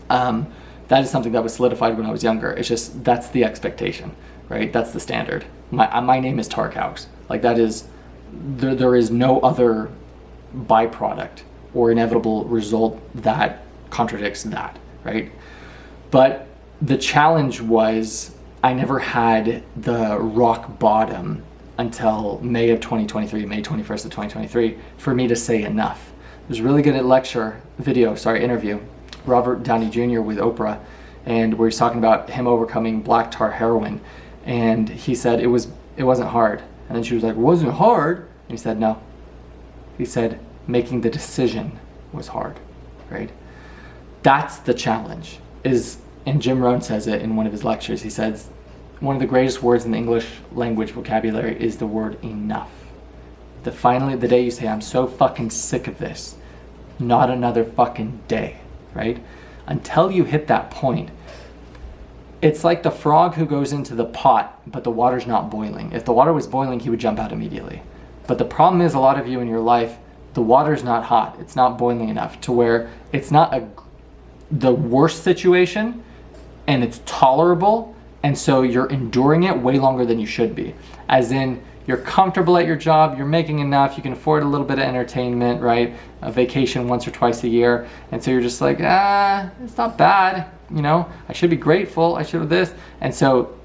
That is something that was solidified when I was younger. It's just, that's the expectation, right? That's the standard. My name is Tarkaux. Like that is, there is no other byproduct or inevitable result that contradicts that, right? But the challenge was I never had the rock bottom until May of 2023, May 21st of 2023, for me to say enough. It was really good at interview, Robert Downey Jr. with Oprah, and where he's talking about him overcoming black tar heroin. And he said it wasn't hard. And then she was like, wasn't hard? And he said, no. He said, making the decision was hard, right? That's the challenge. And Jim Rohn says it in one of his lectures. He says, one of the greatest words in the English language vocabulary is the word enough. That finally, the day you say, I'm so fucking sick of this, not another fucking day, right? Until you hit that point, it's like the frog who goes into the pot, but the water's not boiling. If the water was boiling, he would jump out immediately. But the problem is, a lot of you in your life, the water's not hot. It's not boiling enough to where it's not the worst situation, and it's tolerable, and so you're enduring it way longer than you should be. As in, you're comfortable at your job, you're making enough, you can afford a little bit of entertainment, right? A vacation once or twice a year, and so you're just like, it's not bad, you know? I should be grateful, I should have this. And so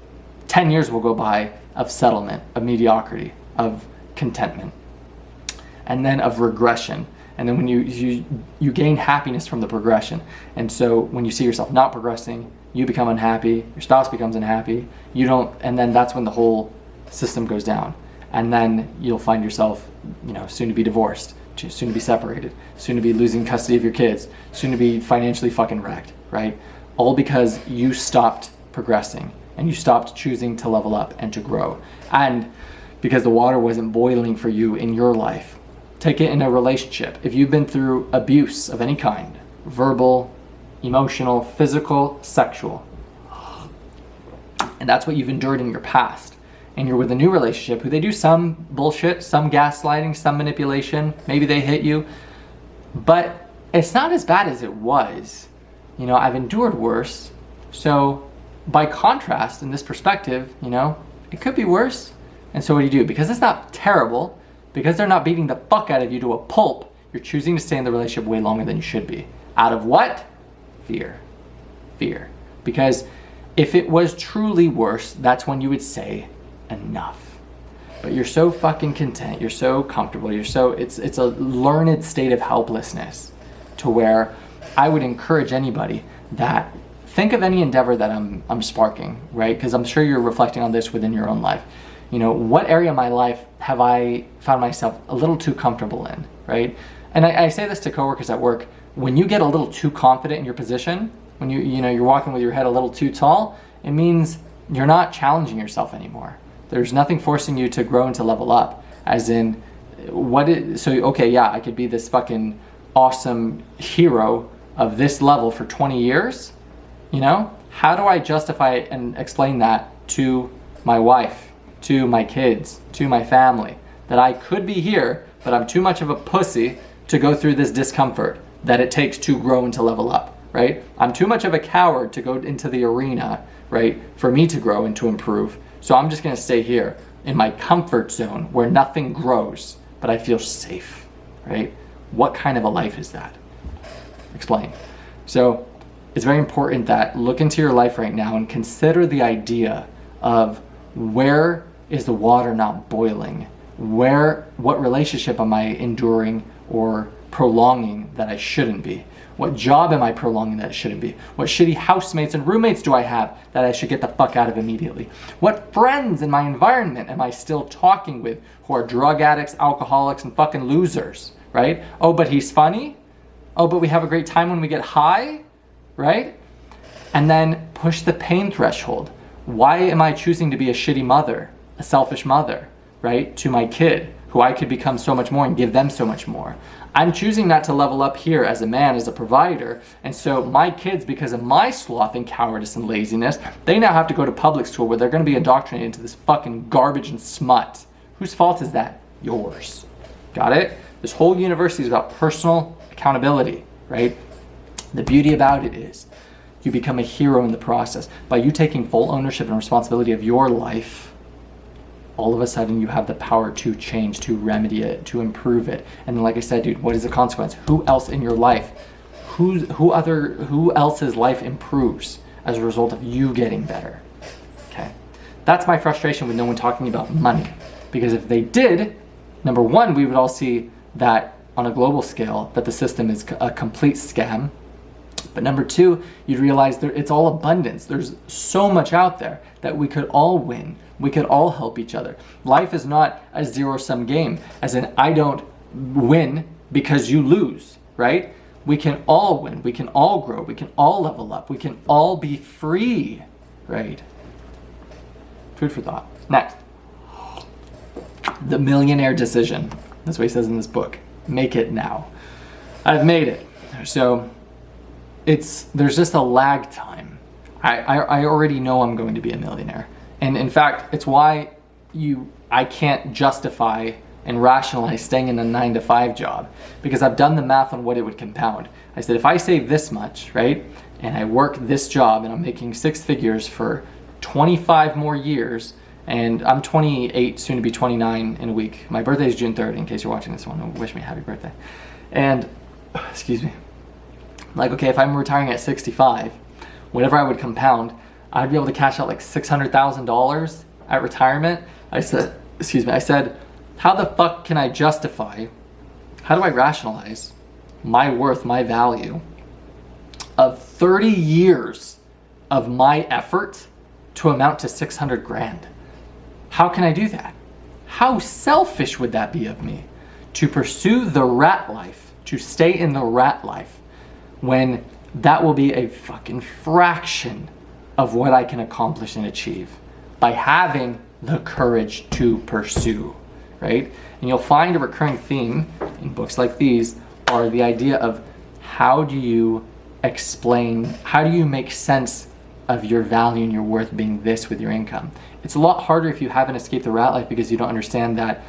10 years will go by of settlement, of mediocrity, of contentment, and then of regression. And then when you gain happiness from the progression. And so when you see yourself not progressing, you become unhappy, your spouse becomes unhappy, and then that's when the whole system goes down. And then you'll find yourself, soon to be divorced, soon to be separated, soon to be losing custody of your kids, soon to be financially fucking wrecked, right? All because you stopped progressing and you stopped choosing to level up and to grow. And because the water wasn't boiling for you in your life. Take it in a relationship. If you've been through abuse of any kind, verbal, emotional, physical, sexual, and that's what you've endured in your past, and you're with a new relationship who they do some bullshit, some gaslighting, some manipulation, maybe they hit you, but it's not as bad as it was. I've endured worse. So by contrast, in this perspective, it could be worse. And so what do? Because it's not terrible, because they're not beating the fuck out of you to a pulp, you're choosing to stay in the relationship way longer than you should be. Out of what? Fear. Fear. Because if it was truly worse, that's when you would say, enough. But you're so fucking content, you're so comfortable, it's a learned state of helplessness to where I would encourage anybody that think of any endeavor that I'm sparking, right? Because I'm sure you're reflecting on this within your own life. What area of my life have I found myself a little too comfortable in, right? And I say this to coworkers at work. When you get a little too confident in your position, when you're walking with your head a little too tall, it means you're not challenging yourself anymore. There's nothing forcing you to grow and to level up. As in, I could be this fucking awesome hero of this level for 20 years. How do I justify and explain that to my wife, to my kids, to my family, that I could be here, but I'm too much of a pussy to go through this discomfort that it takes to grow and to level up, right? I'm too much of a coward to go into the arena, right, for me to grow and to improve. So I'm just gonna stay here in my comfort zone where nothing grows, but I feel safe, right? What kind of a life is that? Explain. So it's very important that look into your life right now and consider the idea of where is the water not boiling? What relationship am I enduring or prolonging that I shouldn't be? What job am I prolonging that I shouldn't be? What shitty housemates and roommates do I have that I should get the fuck out of immediately? What friends in my environment am I still talking with who are drug addicts, alcoholics, and fucking losers, right? Oh, but he's funny? Oh, but we have a great time when we get high, right? And then push the pain threshold. Why am I choosing to be a shitty mother, a selfish mother, right, to my kid, who I could become so much more and give them so much more? I'm choosing not to level up here as a man, as a provider, and so my kids, because of my sloth and cowardice and laziness, they now have to go to public school where they're going to be indoctrinated into this fucking garbage and smut. Whose fault is that? Yours. Got it? This whole university is about personal accountability, right? The beauty about it is you become a hero in the process. By you taking full ownership and responsibility of your life, all of a sudden you have the power to change, to remedy it, to improve it. And then, like I said, dude, what is the consequence? Who else in your life, who else's life improves as a result of you getting better? Okay. That's my frustration with no one talking about money. Because if they did, number one, we would all see that on a global scale, that the system is a complete scam, But number two, you'd realize it's all abundance. There's so much out there that we could all win. We could all help each other. Life is not a zero-sum game, as in I don't win because you lose, right? We can all win. We can all grow. We can all level up. We can all be free, right? Food for thought. Next, the millionaire decision. That's what he says in this book. Make it now. I've made it. So there's just a lag time. I already know I'm going to be a millionaire. And in fact, it's why I can't justify and rationalize staying in a 9-to-5 job, because I've done the math on what it would compound. I said, if I save this much, right, and I work this job and I'm making 6 figures for 25 more years, and I'm 28, soon to be 29 in a week. My birthday is June 3rd, in case you're watching this one. Wish me a happy birthday. And, excuse me. Like, okay, if I'm retiring at 65, whatever I would compound, I'd be able to cash out like $600,000 at retirement. I said, how the fuck can I justify, how do I rationalize my worth, my value of 30 years of my effort to amount to 600 grand? How can I do that? How selfish would that be of me to pursue the rat life, to stay in the rat life, when that will be a fucking fraction of what I can accomplish and achieve by having the courage to pursue, right? And you'll find a recurring theme in books like these are the idea of how do you make sense of your value and your worth being this with your income. It's a lot harder if you haven't escaped the rat life, because you don't understand that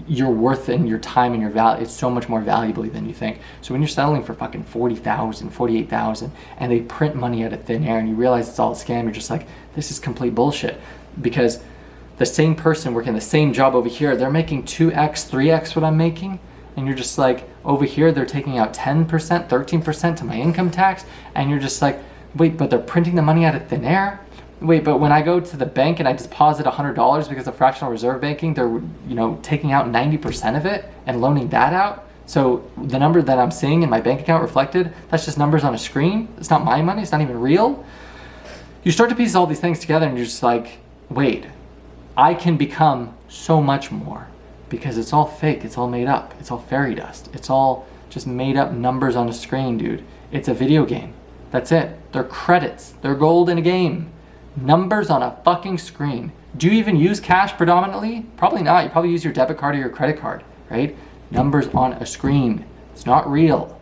your worth and your time and your value, it's so much more valuable than you think. So when you're settling for fucking 40,000, 48,000, and they print money out of thin air and you realize it's all a scam, you're just like, this is complete bullshit. Because the same person working the same job over here, they're making 2x, 3x what I'm making, and you're just like, over here they're taking out 10%, 13% to my income tax, and you're just like, wait, but they're printing the money out of thin air? Wait, but when I go to the bank and I deposit $100 because of fractional reserve banking, they're taking out 90% of it and loaning that out. So the number that I'm seeing in my bank account reflected, that's just numbers on a screen. It's not my money. It's not even real. You start to piece all these things together and you're just like, wait, I can become so much more, because it's all fake. It's all made up. It's all fairy dust. It's all just made up numbers on a screen, dude. It's a video game. That's it. They're credits. They're gold in a game. Numbers on a fucking screen. Do you even use cash predominantly? Probably not. You probably use your debit card or your credit card, right? Numbers on a screen. It's not real.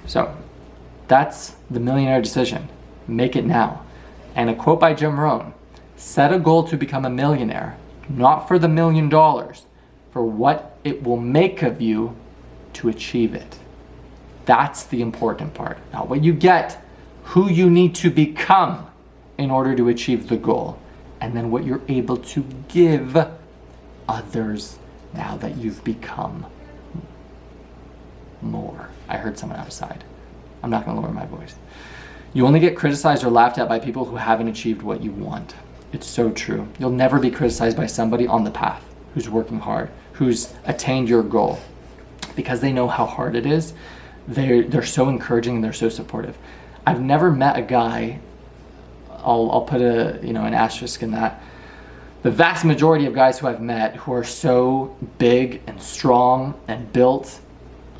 So that's the millionaire decision. Make it now. And a quote by Jim Rohn: set a goal to become a millionaire, not for the $1 million, for what it will make of you to achieve it. That's the important part. Not what you get, who you need to become in order to achieve the goal, and then what you're able to give others now that you've become more. I heard someone outside. I'm not going to lower my voice. You only get criticized or laughed at by people who haven't achieved what you want. It's so true. You'll never be criticized by somebody on the path who's working hard, who's attained your goal, because they know how hard it is. They're so encouraging and they're so supportive. I've never met a guy, I'll put an asterisk in that. The vast majority of guys who I've met who are so big and strong and built,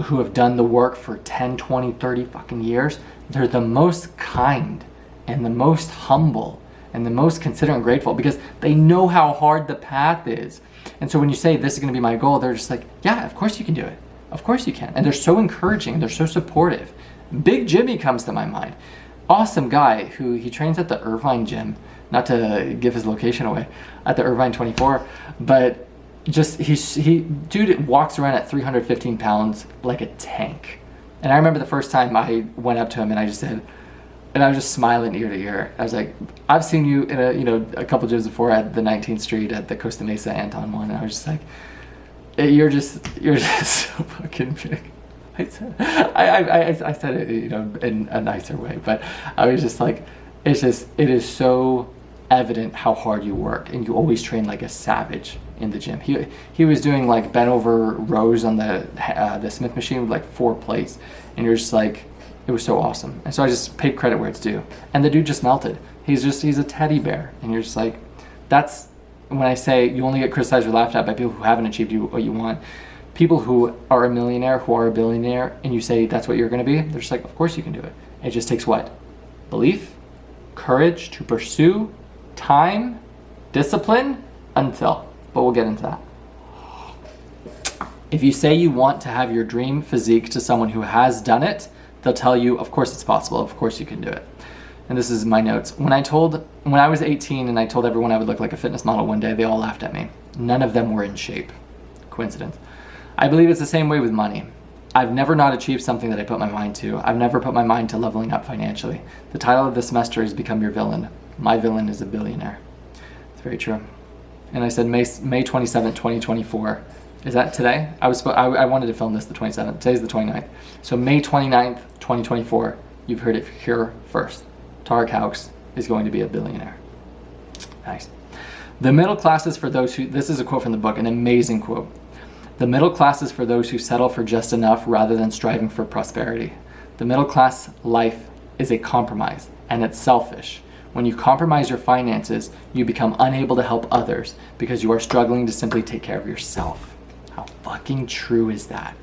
who have done the work for 10, 20, 30 fucking years, they're the most kind and the most humble and the most considerate and grateful, because they know how hard the path is. And so when you say this is going to be my goal, they're just like, yeah, of course you can do it. Of course you can. And they're so encouraging. They're so supportive. Big Jimmy comes to my mind. Awesome guy who he trains at the Irvine gym, not to give his location away, at the Irvine 24, but just dude walks around at 315 pounds like a tank. And I remember the first time I went up to him and I just said, and I was just smiling ear to ear. I was like, I've seen you in a couple gyms before at the 19th Street at the Costa Mesa Anton one, and I was just like, you're just so fucking big. I said it, in a nicer way, but I was just like, it is so evident how hard you work, and you always train like a savage in the gym. He was doing like bent over rows on the Smith machine with like 4 plates, and you're just like, It was so awesome. And so I just paid credit where it's due. And the dude just melted. He's a teddy bear. And you're just like, that's when I say you only get criticized or laughed at by people who haven't achieved what you want. People who are a millionaire, who are a billionaire, and you say that's what you're going to be, they're just like, of course you can do it. It just takes what? Belief, courage to pursue, time, discipline, until. But we'll get into that. If you say you want to have your dream physique to someone who has done it, they'll tell you, of course it's possible, of course you can do it. And this is my notes. When I was 18 and I told everyone I would look like a fitness model one day, they all laughed at me. None of them were in shape. Coincidence. I believe it's the same way with money. I've never not achieved something that I put my mind to. I've never put my mind to leveling up financially. The title of this semester is Become Your Villain. My villain is a billionaire. It's very true. And I said May 27th, 2024. Is that today? I wanted to film this the 27th. Today's the 29th. So May 29th, 2024. You've heard it here first. Tarek Houks is going to be a billionaire. Nice. The middle class is for those who, this is a quote from the book, an amazing quote. The middle class is for those who settle for just enough rather than striving for prosperity. The middle class life is a compromise, and it's selfish. When you compromise your finances, you become unable to help others because you are struggling to simply take care of yourself. How fucking true is that?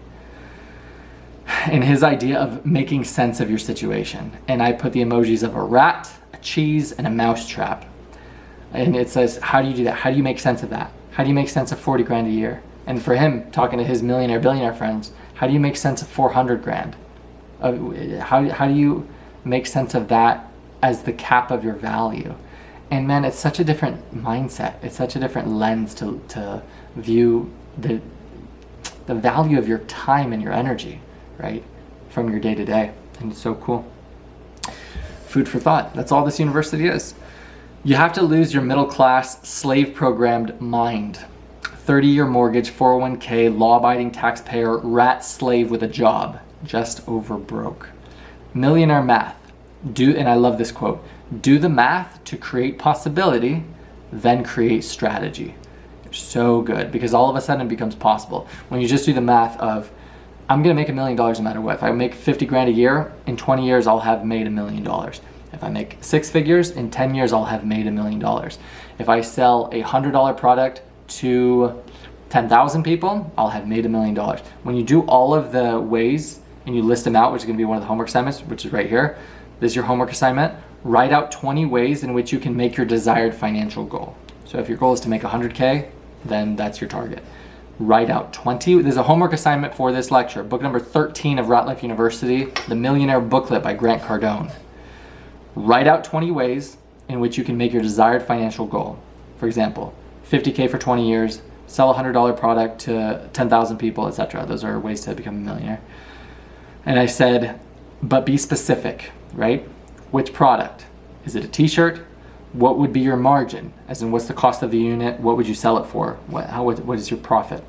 And his idea of making sense of your situation. And I put the emojis of a rat, a cheese, and a mouse trap. And it says, how do you do that? How do you make sense of that? How do you make sense of 40 grand a year? And for him, talking to his millionaire, billionaire friends, how do you make sense of 400 grand? How do you make sense of that as the cap of your value? And man, it's such a different mindset. It's such a different lens to view the value of your time and your energy, right? From your day to day. And it's so cool. Food for thought. That's all this university is. You have to lose your middle class, slave programmed mind. 30-year mortgage, 401k, law-abiding taxpayer, rat slave with a job, just over broke. Millionaire math. And I love this quote, do the math to create possibility, then create strategy. So good, because all of a sudden it becomes possible. When you just do the math of, I'm gonna make $1 million no matter what. If I make 50 grand a year, in 20 years I'll have made $1 million. If I make 6 figures, in 10 years I'll have made $1 million. If I sell a $100 product to 10,000 people, I'll have made $1 million. When you do all of the ways and you list them out, which is gonna be one of the homework assignments, which is right here, this is your homework assignment, write out 20 ways in which you can make your desired financial goal. So if your goal is to make 100K, then that's your target. Write out 20, there's a homework assignment for this lecture, book number 13 of Ratlife University, The Millionaire Booklet by Grant Cardone. Write out 20 ways in which you can make your desired financial goal. For example, 50K for 20 years, sell a $100 product to 10,000 people, etc. Those are ways to become a millionaire. And I said, but be specific, right? Which product? Is it a t-shirt? What would be your margin? As in, what's the cost of the unit? What would you sell it for? What is your profit?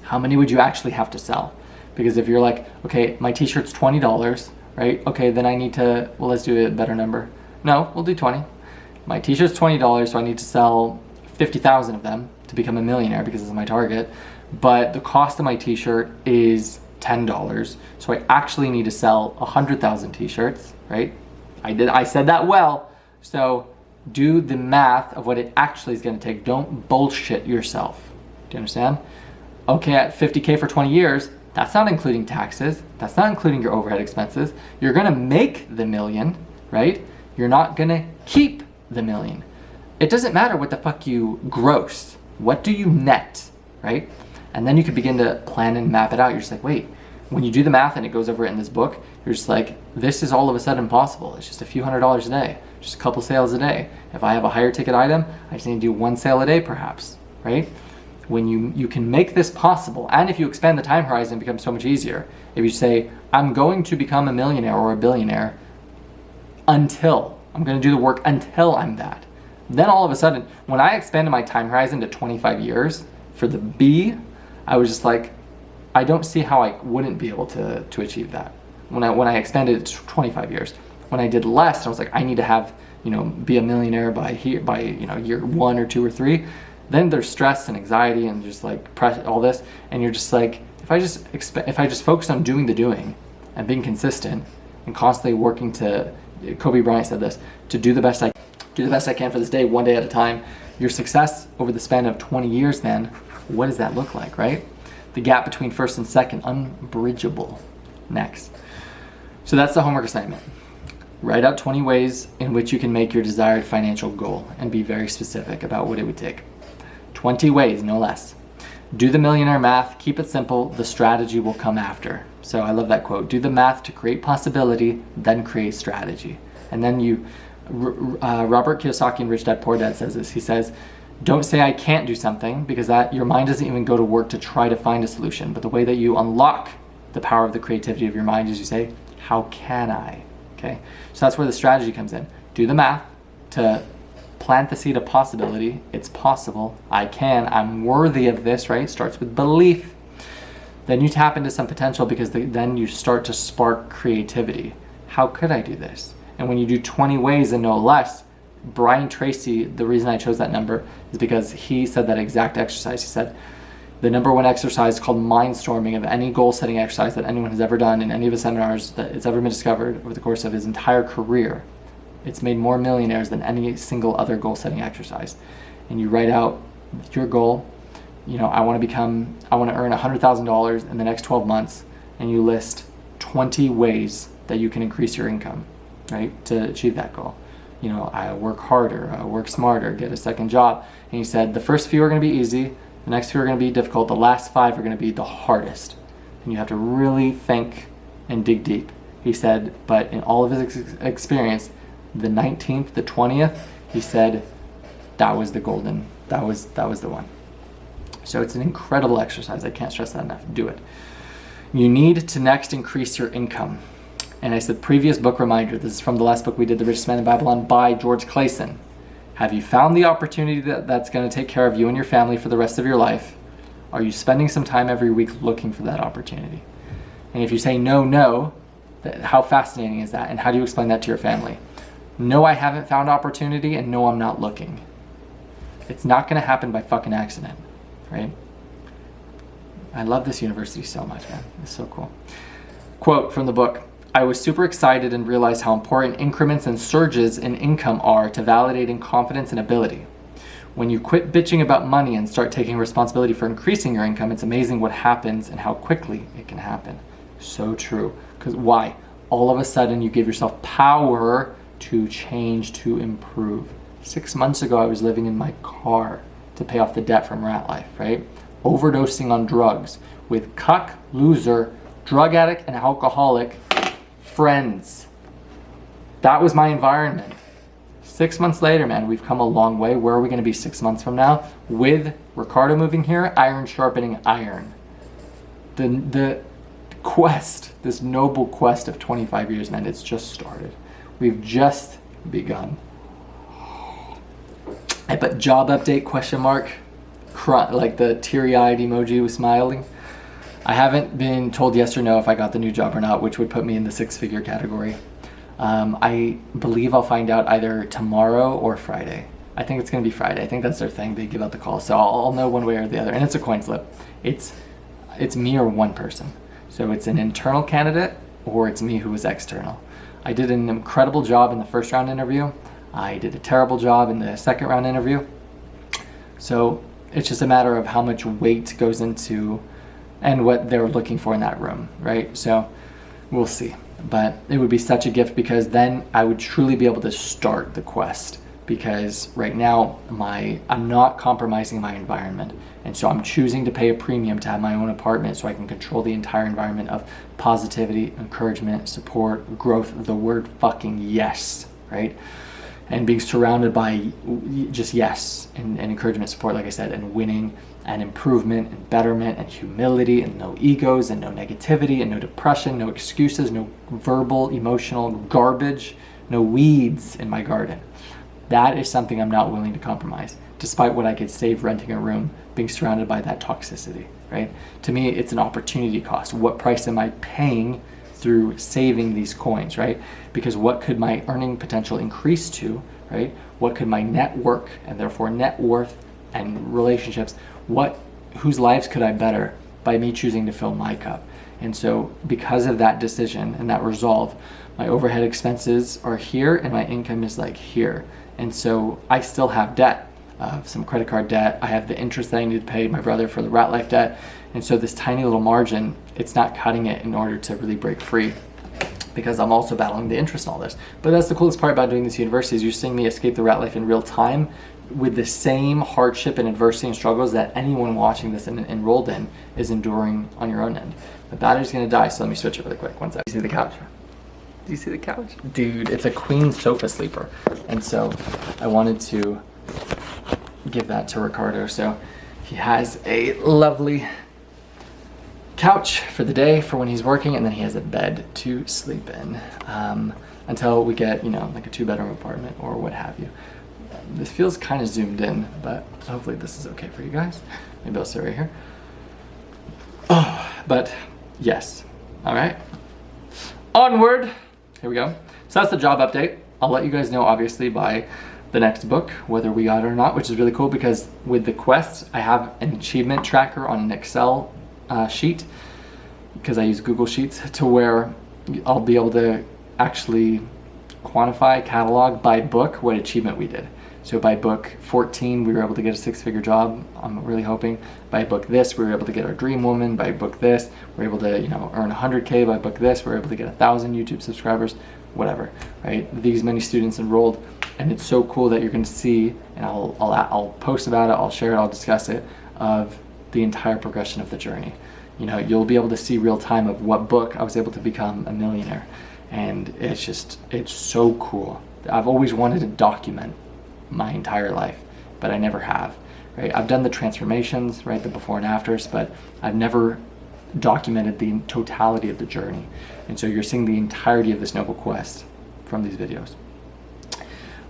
How many would you actually have to sell? Because if you're like, okay, my t-shirt's $20, right? Okay, then I need to, well, let's do a better number. No, we'll do 20. My t-shirt's $20, so I need to sell 50,000 of them to become a millionaire because it's my target. But the cost of my t-shirt is $10, so I actually need to sell 100,000 t-shirts, right? I said that well. So do the math of what it actually is going to take. Don't bullshit yourself. Do you understand? Okay, at 50K for 20 years, that's not including taxes. That's not including your overhead expenses. You're going to make the million, right? You're not going to keep the million. It doesn't matter what the fuck you gross. What do you net, right? And then you can begin to plan and map it out. You're just like, wait, when you do the math and it goes over it in this book, you're just like, this is all of a sudden possible. It's just a few $100s a day, just a couple sales a day. If I have a higher ticket item, I just need to do 1 sale a day perhaps, right? When you can make this possible, and if you expand the time horizon, it becomes so much easier. If you say, I'm going to become a millionaire or a billionaire until, I'm going to do the work until I'm that. Then all of a sudden, when I expanded my time horizon to 25 years for the B, I was just like, I don't see how I wouldn't be able to achieve that. When I expanded it to 25 years. When I did less, I was like, I need to have, be a millionaire by year 1 or 2 or 3. Then there's stress and anxiety and just like all this, and you're just like, if I just focus on doing the doing and being consistent and constantly working to, Kobe Bryant said this, to do the best I can for this day, one day at a time. Your success over the span of 20 years then, what does that look like, right? The gap between first and second, unbridgeable. Next. So that's the homework assignment. Write out 20 ways in which you can make your desired financial goal and be very specific about what it would take. 20 ways, no less. Do the millionaire math, keep it simple, the strategy will come after. So I love that quote. Do the math to create possibility, then create strategy. And then Robert Kiyosaki in Rich Dad Poor Dad says this. He says, don't say I can't do something, because that your mind doesn't even go to work to try to find a solution. But the way that you unlock the power of the creativity of your mind is you say, how can I? Okay, so that's where the strategy comes in. Do the math to plant the seed of possibility. It's possible. I can. I'm worthy of this, right? It starts with belief. Then you tap into some potential, because then you start to spark creativity. How could I do this? And when you do 20 ways and no less, Brian Tracy, the reason I chose that number is because he said that exact exercise. He said, the number one exercise called mindstorming of any goal-setting exercise that anyone has ever done in any of his seminars that it's ever been discovered over the course of his entire career. It's made more millionaires than any single other goal-setting exercise. And you write out your goal. You know, I want to earn $100,000 in the next 12 months, and you list 20 ways that you can increase your income, right, to achieve that goal. You know, I work harder, I work smarter, get a second job. And he said the first few are going to be easy, the next few are going to be difficult, the last 5 are going to be the hardest. And you have to really think and dig deep. He said, but in all of his experience, the 19th, the 20th, he said that was the one. So it's an incredible exercise. I can't stress that enough. Do it. You need to next increase your income. And I said, previous book reminder, this is from the last book we did, The Richest Man in Babylon by George Clayson. Have you found the opportunity that's going to take care of you and your family for the rest of your life? Are you spending some time every week looking for that opportunity? And if you say no, how fascinating is that? And how do you explain that to your family? No, I haven't found opportunity, and no, I'm not looking. It's not going to happen by fucking accident, right? I love this university so much, man. It's so cool. Quote from the book. I was super excited and realized how important increments and surges in income are to validating confidence and ability. When you quit bitching about money and start taking responsibility for increasing your income, it's amazing what happens and how quickly it can happen. So true. Because why? All of a sudden you give yourself power to change, to improve. 6 months ago, I was living in my car to pay off the debt from Ratlife, right? Overdosing on drugs with cuck, loser, drug addict, and alcoholic friends. That was my environment. 6 months later, man, we've come a long way. Where are we going to be 6 months from now? With Ricardo moving here, iron sharpening iron. The quest, this noble quest of 25 years, man, it's just started. We've just begun. I put job update question mark, like the teary-eyed emoji was smiling. I haven't been told yes or no if I got the new job or not, which would put me in the 6-figure category. I believe I'll find out either tomorrow or Friday. I think it's going to be Friday. I think that's their thing. They give out the call. So I'll know one way or the other. And it's a coin flip. It's me or one person. So it's an internal candidate or it's me who was external. I did an incredible job in the first round interview. I did a terrible job in the second round interview. So it's just a matter of how much weight goes into and what they're looking for in that room, right? So we'll see. But it would be such a gift, because then I would truly be able to start the quest, because right now I'm not compromising my environment. And so I'm choosing to pay a premium to have my own apartment so I can control the entire environment of positivity, encouragement, support, growth, the word fucking yes, right? And being surrounded by just yes and encouragement, support, like I said, and winning and improvement and betterment and humility and no egos and no negativity and no depression, no excuses, no verbal, emotional garbage, no weeds in my garden. That is something I'm not willing to compromise, despite what I could save renting a room, being surrounded by that toxicity, right? To me, it's an opportunity cost. What price am I paying through saving these coins, right? Because what could my earning potential increase to, right? What could my network and therefore net worth and relationships, whose lives could I better by me choosing to fill my cup? And so because of that decision and that resolve, my overhead expenses are here and my income is like here. And so I still have debt, some credit card debt. I have the interest that I need to pay my brother for the Ratlife debt. And so this tiny little margin, it's not cutting it in order to really break free, because I'm also battling the interest and all this. But that's the coolest part about doing this university, is you're seeing me escape the rat life in real time with the same hardship and adversity and struggles that anyone watching this and enrolled in is enduring on your own end. The battery's gonna die, so let me switch it really quick. One second. Do you see the couch? Do you see the couch? Dude, it's a queen sofa sleeper. And so I wanted to give that to Ricardo. So he has a lovely couch for the day for when he's working, and then he has a bed to sleep in until we get, you know, like a 2-bedroom apartment or what have you. This feels kind of zoomed in, but hopefully this is okay for you guys. Maybe I'll sit right here. Oh, but yes. All right. Onward. Here we go. So that's the job update. I'll let you guys know, obviously, by the next book whether we got it or not, which is really cool, because with the quests, I have an achievement tracker on an Excel sheet, because I use Google Sheets, to where I'll be able to actually quantify, catalog by book what achievement we did. So by book 14, we were able to get a 6-figure job. I'm really hoping. By book this, we were able to get our dream woman. By book this, we're able to, you know, earn 100K. By book this, we're able to get 1,000 YouTube subscribers, whatever, right? These many students enrolled, and it's so cool that you're going to see, and I'll post about it, I'll share it, I'll discuss it, of the entire progression of the journey. You know, you'll be able to see real time of what book I was able to become a millionaire. And it's so cool. I've always wanted to document my entire life, but I never have, right? I've done the transformations, right, the before and afters, but I've never documented the totality of the journey. And so you're seeing the entirety of this noble quest from these videos.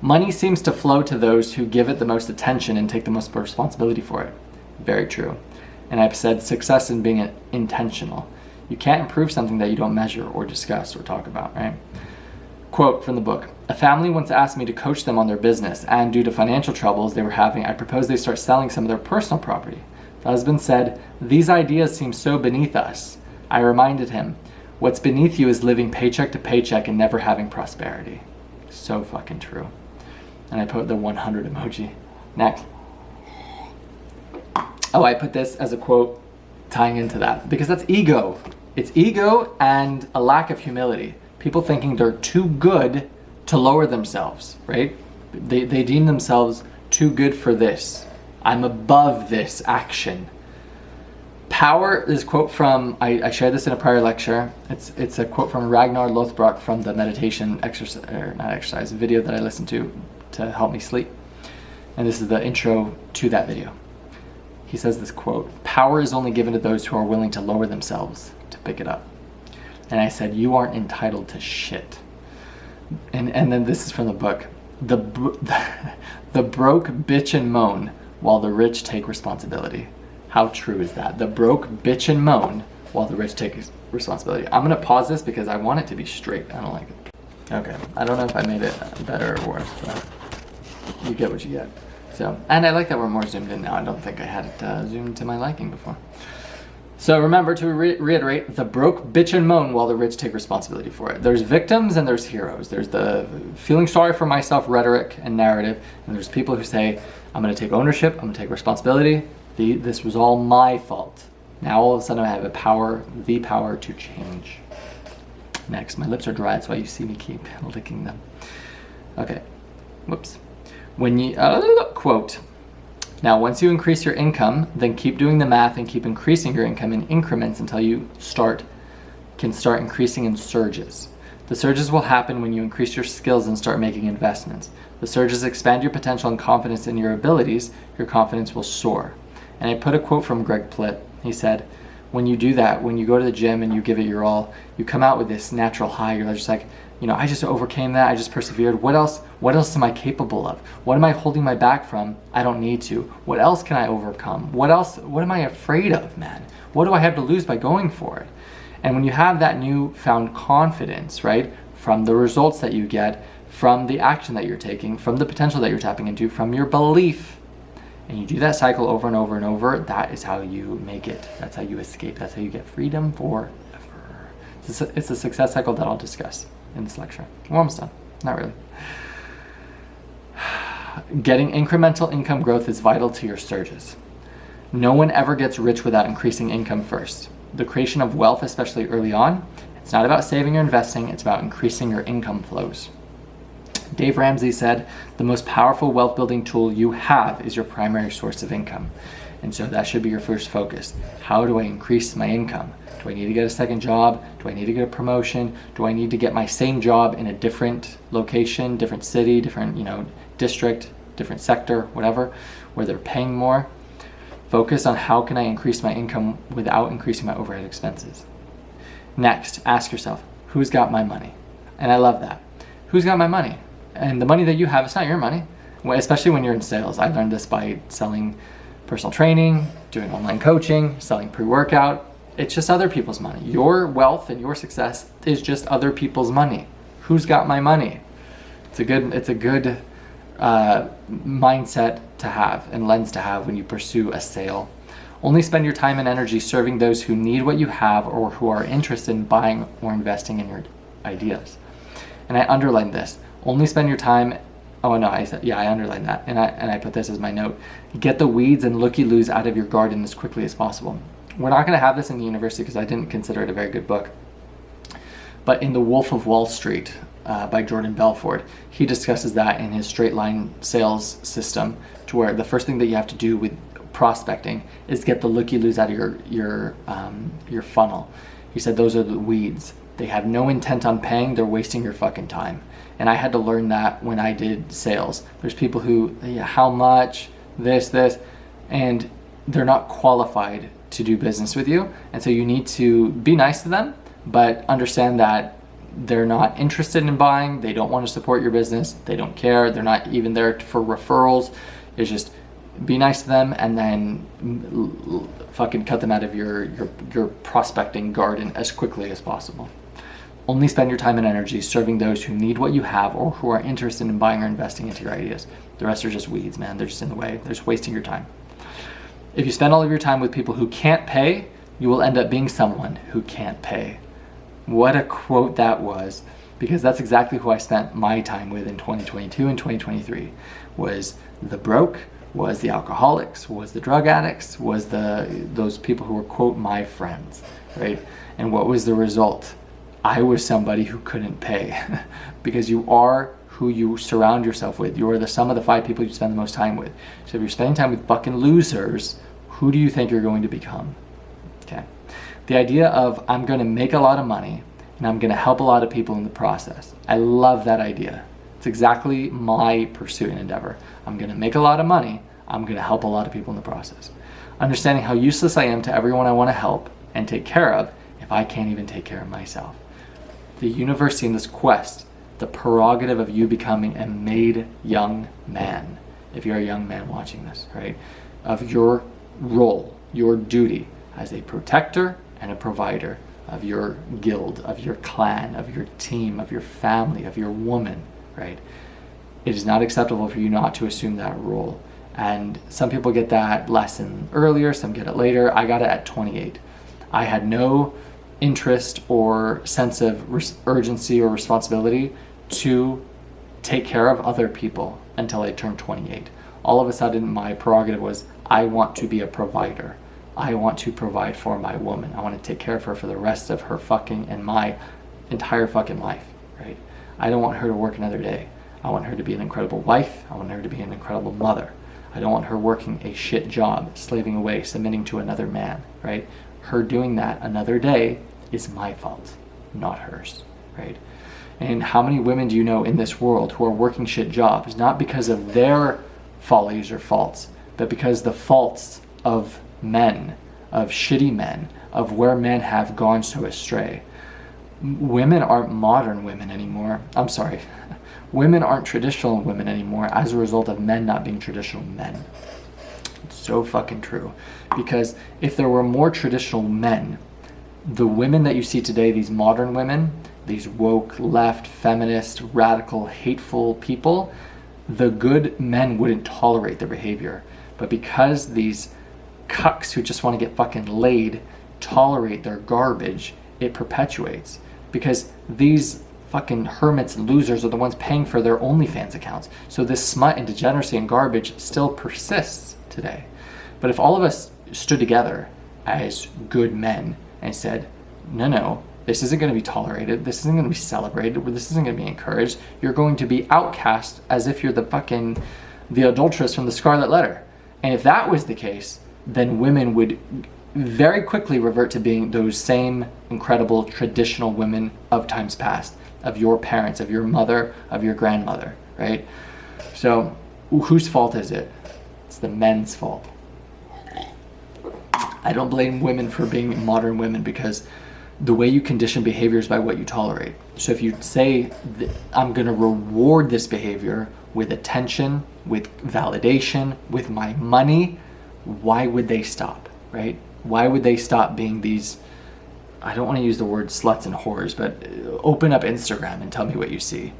Money seems to flow to those who give it the most attention and take the most responsibility for it. Very true. And I've said success in being intentional. You can't improve something that you don't measure or discuss or talk about, right? Quote from the book: a family once asked me to coach them on their business, and due to financial troubles they were having, I proposed they start selling some of their personal property. The husband said, "These ideas seem so beneath us." I reminded him, "What's beneath you is living paycheck to paycheck and never having prosperity." So fucking true. And I put the 100 emoji. Next. Oh, I put this as a quote tying into that, because that's ego. It's ego and a lack of humility. People thinking they're too good to lower themselves, right? They deem themselves too good for this. I'm above this action. Power is a quote from, I shared this in a prior lecture. It's a quote from Ragnar Lothbrok from the meditation exercise video that I listened to help me sleep. And this is the intro to that video. He says this quote: "Power is only given to those who are willing to lower themselves to pick it up." And I said, you aren't entitled to shit. And then this is from the book: the broke bitch and moan while the rich take responsibility. How true is that? The broke bitch and moan while the rich take responsibility. I'm gonna pause this because I want it to be straight. I don't like it. Okay, I don't know if I made it better or worse, but you get what you get. So, and I like that we're more zoomed in now. I don't think I had it zoomed to my liking before. So remember to reiterate: the broke bitch and moan while the rich take responsibility for it. There's victims and there's heroes. There's the feeling sorry for myself rhetoric and narrative, and there's people who say, I'm gonna take ownership, I'm gonna take responsibility. This was all my fault. Now all of a sudden I have the power to change. Next, my lips are dry, that's why you see me keep licking them. Okay, whoops. When you, quote, "Now once you increase your income, then keep doing the math and keep increasing your income in increments until you can start increasing in surges. The surges will happen when you increase your skills and start making investments. The surges expand your potential and confidence in your abilities. Your confidence will soar." And I put a quote from Greg Plitt. He said, when you do that, when you go to the gym and you give it your all, you come out with this natural high. You're just like, you know, I just overcame that. I just persevered. What else am I capable of? What am I holding my back from? I don't need to. What else can I overcome? What am I afraid of, man? What do I have to lose by going for it? And when you have that newfound confidence, right, from the results that you get, from the action that you're taking, from the potential that you're tapping into, from your belief, and you do that cycle over and over and over, that is how you make it. That's how you escape. That's how you get freedom for It's a success cycle that I'll discuss in this lecture. We're almost done. Not really. Getting incremental income growth is vital to your surges. No one ever gets rich without increasing income first. The creation of wealth, especially early on, it's not about saving or investing, it's about increasing your income flows. Dave Ramsey said, the most powerful wealth building tool you have is your primary source of income. And so that should be your first focus. How do I increase my income? Do I need to get a second job? Do I need to get a promotion? Do I need to get my same job in a different location, different city, different, district, different sector, whatever, where they're paying more? Focus on how can I increase my income without increasing my overhead expenses. Next, ask yourself, who's got my money? And I love that. Who's got my money? And the money that you have, it's not your money, especially when you're in sales. I learned this by selling personal training, doing online coaching, selling pre-workout. It's just other people's money. Your wealth and your success is just other people's money. Who's got my money? It's a good mindset to have and lens to have when you pursue a sale. Only spend your time and energy serving those who need what you have or who are interested in buying or investing in your ideas. And I underlined this. Only spend your time. Oh no, I underlined that, and I put this as my note. Get the weeds and looky-loos out of your garden as quickly as possible. We're not going to have this in the university because I didn't consider it a very good book. But in The Wolf of Wall Street by Jordan Belfort, he discusses that in his straight line sales system, to where the first thing that you have to do with prospecting is get the looky-loos out of your funnel. He said those are the weeds. They have no intent on paying. They're wasting your fucking time. And I had to learn that when I did sales. There's people who, how much, this, and they're not qualified to do business with you. And so you need to be nice to them, but understand that they're not interested in buying. They don't want to support your business. They don't care. They're not even there for referrals. It's just be nice to them and then fucking cut them out of your prospecting garden as quickly as possible. Only spend your time and energy serving those who need what you have or who are interested in buying or investing into your ideas. The rest are just weeds, man. They're just in the way. They're just wasting your time. If you spend all of your time with people who can't pay, you will end up being someone who can't pay. What a quote that was, because that's exactly who I spent my time with in 2022 and 2023. Was the broke, was the alcoholics, was the drug addicts, was those people who were, quote, my friends, right? And what was the result? I was somebody who couldn't pay because you are who you surround yourself with. You are the sum of the 5 people you spend the most time with. So if you're spending time with fucking losers, who do you think you're going to become? Okay. The idea of I'm going to make a lot of money and I'm going to help a lot of people in the process. I love that idea. It's exactly my pursuit and endeavor. I'm going to make a lot of money. I'm going to help a lot of people in the process. Understanding how useless I am to everyone I want to help and take care of if I can't even take care of myself. The university in this quest, the prerogative of you becoming a made young man, if you're a young man watching this, right, of your role, your duty as a protector and a provider of your guild, of your clan, of your team, of your family, of your woman, right? It is not acceptable for you not to assume that role. And some people get that lesson earlier, some get it later. I got it at 28. I had no interest or sense of urgency or responsibility to take care of other people until I turned 28. All of a sudden, my prerogative was, I want to be a provider. I want to provide for my woman. I want to take care of her for the rest of her fucking and my entire fucking life, right? I don't want her to work another day. I want her to be an incredible wife. I want her to be an incredible mother. I don't want her working a shit job, slaving away, submitting to another man, right? Her doing that another day is my fault, not hers, right? And how many women do you know in this world who are working shit jobs, not because of their follies or faults, but because the faults of men, of shitty men, of where men have gone so astray. Women aren't modern women anymore. I'm sorry. Women aren't traditional women anymore as a result of men not being traditional men. It's so fucking true. Because if there were more traditional men, the women that you see today, these modern women, these woke, left, feminist, radical, hateful people, the good men wouldn't tolerate their behavior. But because these cucks who just want to get fucking laid tolerate their garbage, it perpetuates. because these fucking hermits and losers are the ones paying for their OnlyFans accounts. So this smut and degeneracy and garbage still persists today. But if all of us stood together as good men and said, no, this isn't going to be tolerated, this isn't going to be celebrated, this isn't going to be encouraged, you're going to be outcast as if you're the adulteress from the Scarlet Letter. And if that was the case, then women would very quickly revert to being those same incredible traditional women of times past, of your parents, of your mother, of your grandmother, right? So whose fault is it? It's the men's fault. I don't blame women for being modern women, because the way you condition behavior is by what you tolerate. So if you say, I'm going to reward this behavior with attention, with validation, with my money, why would they stop, right? Why would they stop being these, I don't want to use the word sluts and whores, but open up Instagram and tell me what you see.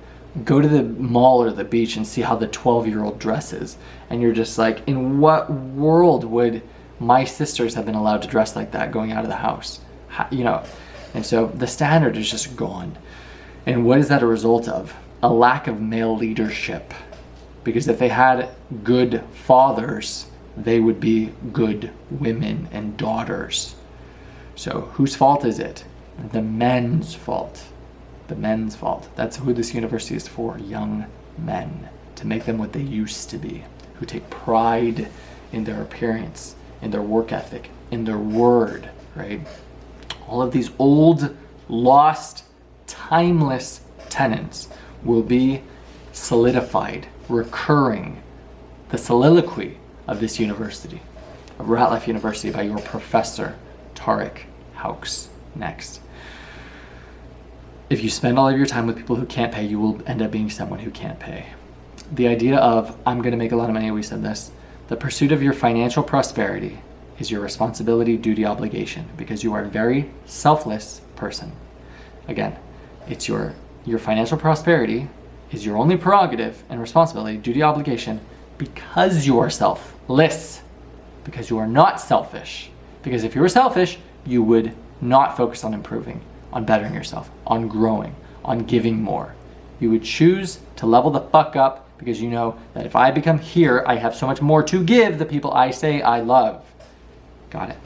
Go to the mall or the beach and see how the 12-year-old dresses. And you're just like, in what world would my sisters have been allowed to dress like that going out of the house? And so the standard is just gone. And what is that a result of? A lack of male leadership. Because if they had good fathers, they would be good women and daughters. So whose fault is it? The men's fault. The men's fault. That's who this university is for, young men, to make them what they used to be, who take pride in their appearance, in their work ethic, in their word, right? All of these old, lost, timeless tenets will be solidified, recurring. The soliloquy of this university, of Ratlife University, by your professor, Tariq Haux. Next. If you spend all of your time with people who can't pay, you will end up being someone who can't pay. The idea of, I'm going to make a lot of money, we said this, the pursuit of your financial prosperity is your responsibility, duty, obligation, because you are a very selfless person. Again, it's your financial prosperity is your only prerogative and responsibility, duty, obligation, because you are selfless, because you are not selfish. Because if you were selfish, you would not focus on improving, on bettering yourself, on growing, on giving more. You would choose to level the fuck up, because you know that if I become here, I have so much more to give the people I say I love. Got it.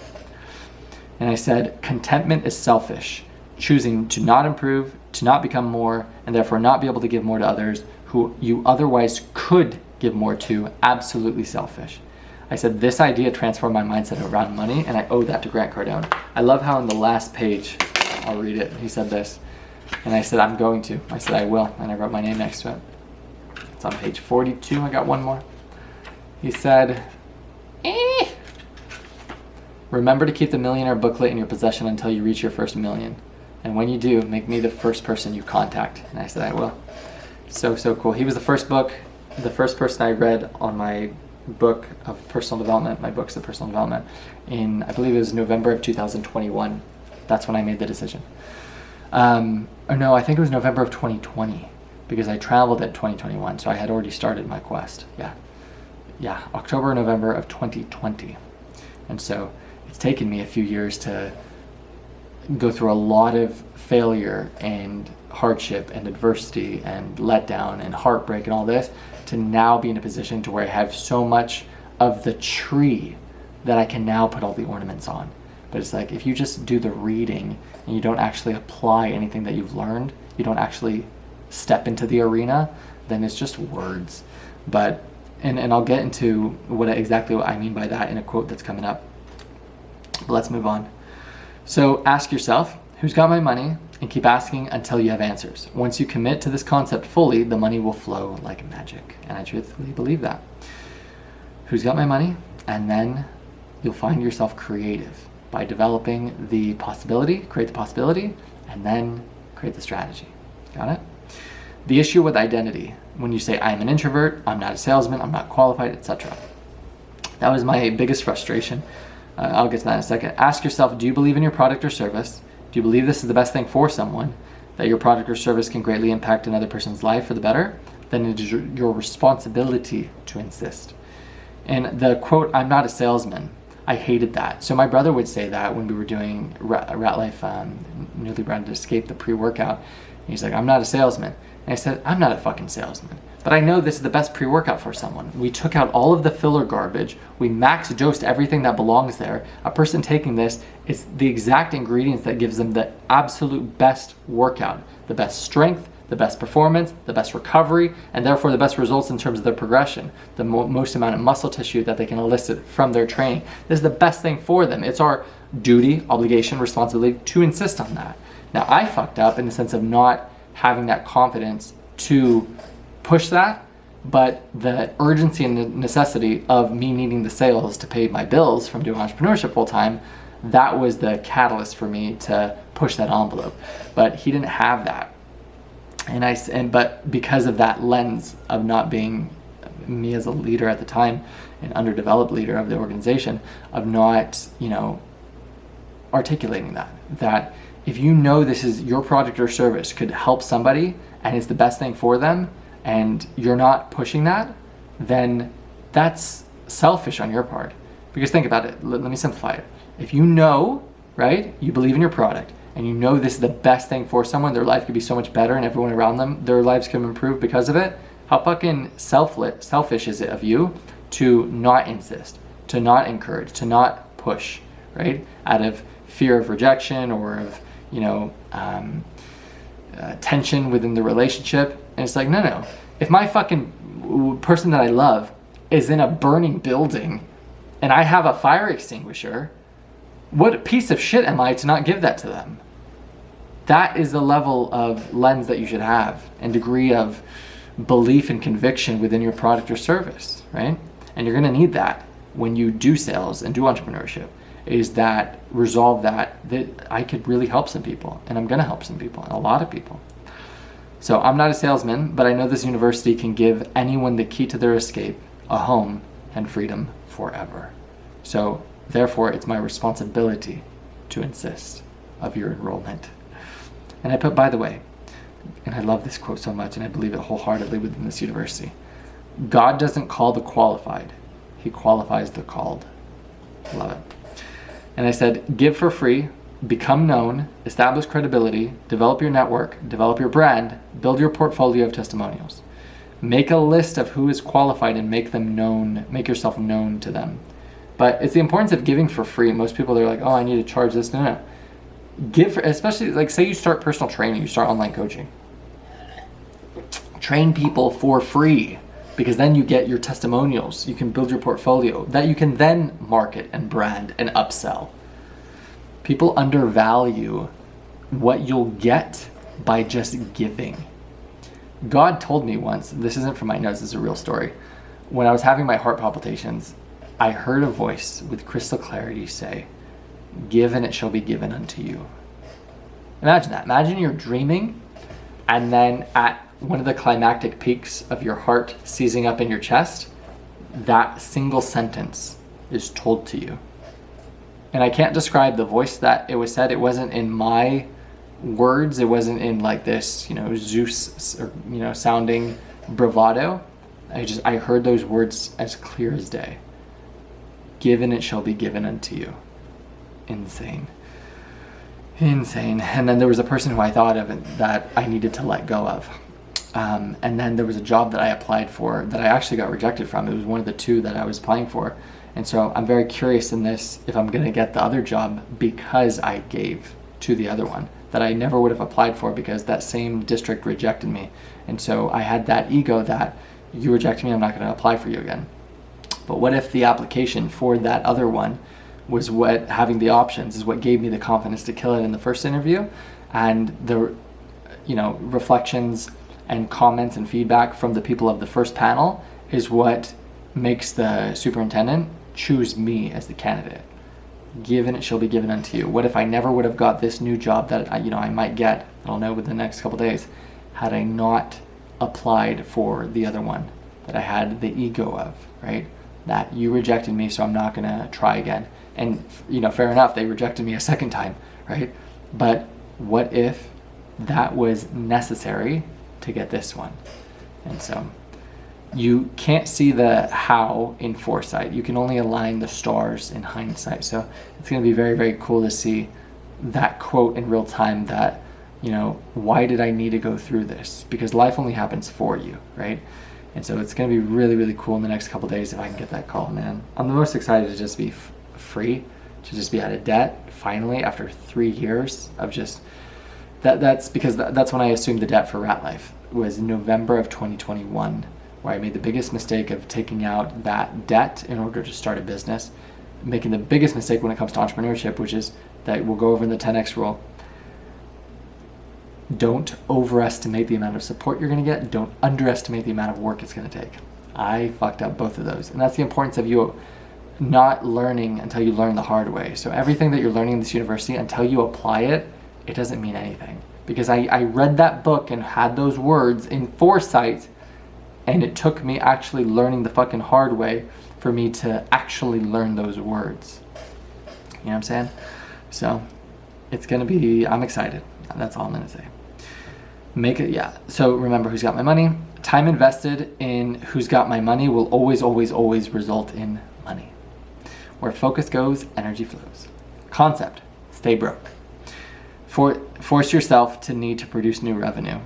And I said, contentment is selfish, choosing to not improve, to not become more, and therefore not be able to give more to others who you otherwise could give more to. Absolutely selfish. I said, this idea transformed my mindset around money, and I owe that to Grant Cardone. I love how in the last page, I'll read it, he said this, and I said, I'm going to. I said, I will, and I wrote my name next to it. It's on page 42, I got one more. He said, remember to keep the Millionaire booklet in your possession until you reach your first million. And when you do, make me the first person you contact. And I said, I will. So cool. He was the first person I read on my book of personal development, my books of personal development, in, I believe it was November of 2021. That's when I made the decision. Or no, I think it was November of 2020, because I traveled at 2021, so I had already started my quest. Yeah, October, November of 2020. And so it's taken me a few years to go through a lot of failure and hardship and adversity and letdown and heartbreak and all this, to now be in a position to where I have so much of the tree that I can now put all the ornaments on. But it's like, if you just do the reading and you don't actually apply anything that you've learned, you don't actually step into the arena, then it's just words. But and I'll get into exactly what I mean by that in a quote that's coming up. But let's move on. So ask yourself, who's got my money? And keep asking until you have answers. Once you commit to this concept fully, the money will flow like magic. And I truthfully believe that. Who's got my money? And then you'll find yourself creative by developing the possibility, create the possibility, and then create the strategy. Got it? The issue with identity, when you say, I'm an introvert, I'm not a salesman, I'm not qualified, etc. That was my biggest frustration. I'll get to that in a second. Ask yourself, do you believe in your product or service? Do you believe this is the best thing for someone? That your product or service can greatly impact another person's life for the better? Then it is your responsibility to insist. And the quote, I'm not a salesman. I hated that. So my brother would say that when we were doing Ratlife, Newly Branded Escape, the pre-workout. He's like, I'm not a salesman. And I said, I'm not a fucking salesman. But I know this is the best pre-workout for someone. We took out all of the filler garbage. We max dosed everything that belongs there. A person taking this, it's the exact ingredients that gives them the absolute best workout, the best strength, the best performance, the best recovery, and therefore the best results in terms of their progression, the most amount of muscle tissue that they can elicit from their training. This is the best thing for them. It's our duty, obligation, responsibility to insist on that. Now, I fucked up in the sense of not having that confidence to push that, but the urgency and the necessity of me needing the sales to pay my bills from doing entrepreneurship full time, that was the catalyst for me to push that envelope. But he didn't have that. But because of that lens of not being me as a leader at the time, an underdeveloped leader of the organization, of not, articulating that if you know this is your product or service could help somebody and it's the best thing for them, and you're not pushing that, then that's selfish on your part. Because think about it, let me simplify it. If you know, right, you believe in your product, and you know this is the best thing for someone, their life could be so much better and everyone around them, their lives can improve because of it, how fucking selfish is it of you to not insist, to not encourage, to not push, right? Out of fear of rejection or of, tension within the relationship. And it's like, no. If my fucking person that I love is in a burning building and I have a fire extinguisher, what piece of shit am I to not give that to them? That is the level of lens that you should have and degree of belief and conviction within your product or service, right? And you're going to need that when you do sales and do entrepreneurship, is that resolve that I could really help some people, and I'm going to help some people, and a lot of people. So I'm not a salesman, but I know this university can give anyone the key to their escape, a home, and freedom forever. So therefore, it's my responsibility to insist of your enrollment. And I put, by the way, and I love this quote so much, and I believe it wholeheartedly within this university, God doesn't call the qualified, he qualifies the called. Love it. And I said, give for free, become known, establish credibility, develop your network, develop your brand, build your portfolio of testimonials. Make a list of who is qualified and make them known, make yourself known to them. But it's the importance of giving for free. Most people are like, oh, I need to charge this. No. Give, especially like say you start personal training, you start online coaching. Train people for free, because then you get your testimonials. You can build your portfolio that you can then market and brand and upsell. People undervalue what you'll get by just giving. God told me once, this isn't from my notes, this is a real story. When I was having my heart palpitations, I heard a voice with crystal clarity say, give and it shall be given unto you. Imagine that. Imagine you're dreaming, and then at one of the climactic peaks of your heart seizing up in your chest, that single sentence is told to you. And I can't describe the voice that it was said. It wasn't in my words. It wasn't in like this, Zeus, or, sounding bravado. I heard those words as clear as day. Given it shall be given unto you. Insane. And then there was a person who I thought of that I needed to let go of. And then there was a job that I applied for that I actually got rejected from. It was one of the two that I was applying for. And so I'm very curious in this if I'm going to get the other job because I gave to the other one that I never would have applied for because that same district rejected me. And so I had that ego that you reject me, I'm not going to apply for you again. But what if the application for that other one was what having the options is what gave me the confidence to kill it in the first interview, and the reflections and comments and feedback from the people of the first panel is what makes the superintendent choose me as the candidate. Given it shall be given unto you. What if I never would have got this new job that I might get, I'll know within the next couple days, had I not applied for the other one that I had the ego of, right? That you rejected me, so I'm not going to try again. And fair enough, they rejected me a second time, right? But what if that was necessary to get this one? And so You can't see the how in foresight. You can only align the stars in hindsight. So it's going to be very, very cool to see that quote in real time, that, you know, why did I need to go through this? Because life only happens for you, right? And so it's going to be really, really cool in the next couple days if I can get that call, man. I'm the most excited to just be free, to just be out of debt, finally, after 3 years of just... That's because that's when I assumed the debt for Ratlife, was November of 2021. Where I made the biggest mistake of taking out that debt in order to start a business, making the biggest mistake when it comes to entrepreneurship, which is that we'll go over in the 10X rule. Don't overestimate the amount of support you're going to get. Don't underestimate the amount of work it's going to take. I fucked up both of those. And that's the importance of you not learning until you learn the hard way. So everything that you're learning in this university, until you apply it, it doesn't mean anything. Because I read that book and had those words in foresight, and it took me actually learning the fucking hard way for me to actually learn those words. You know what I'm saying? So it's going to be, I'm excited. That's all I'm going to say. Make it, yeah. So remember, who's got my money? Time invested in who's got my money will always, always, always result in money. Where focus goes, energy flows. Concept, stay broke. Force yourself to need to produce new revenue.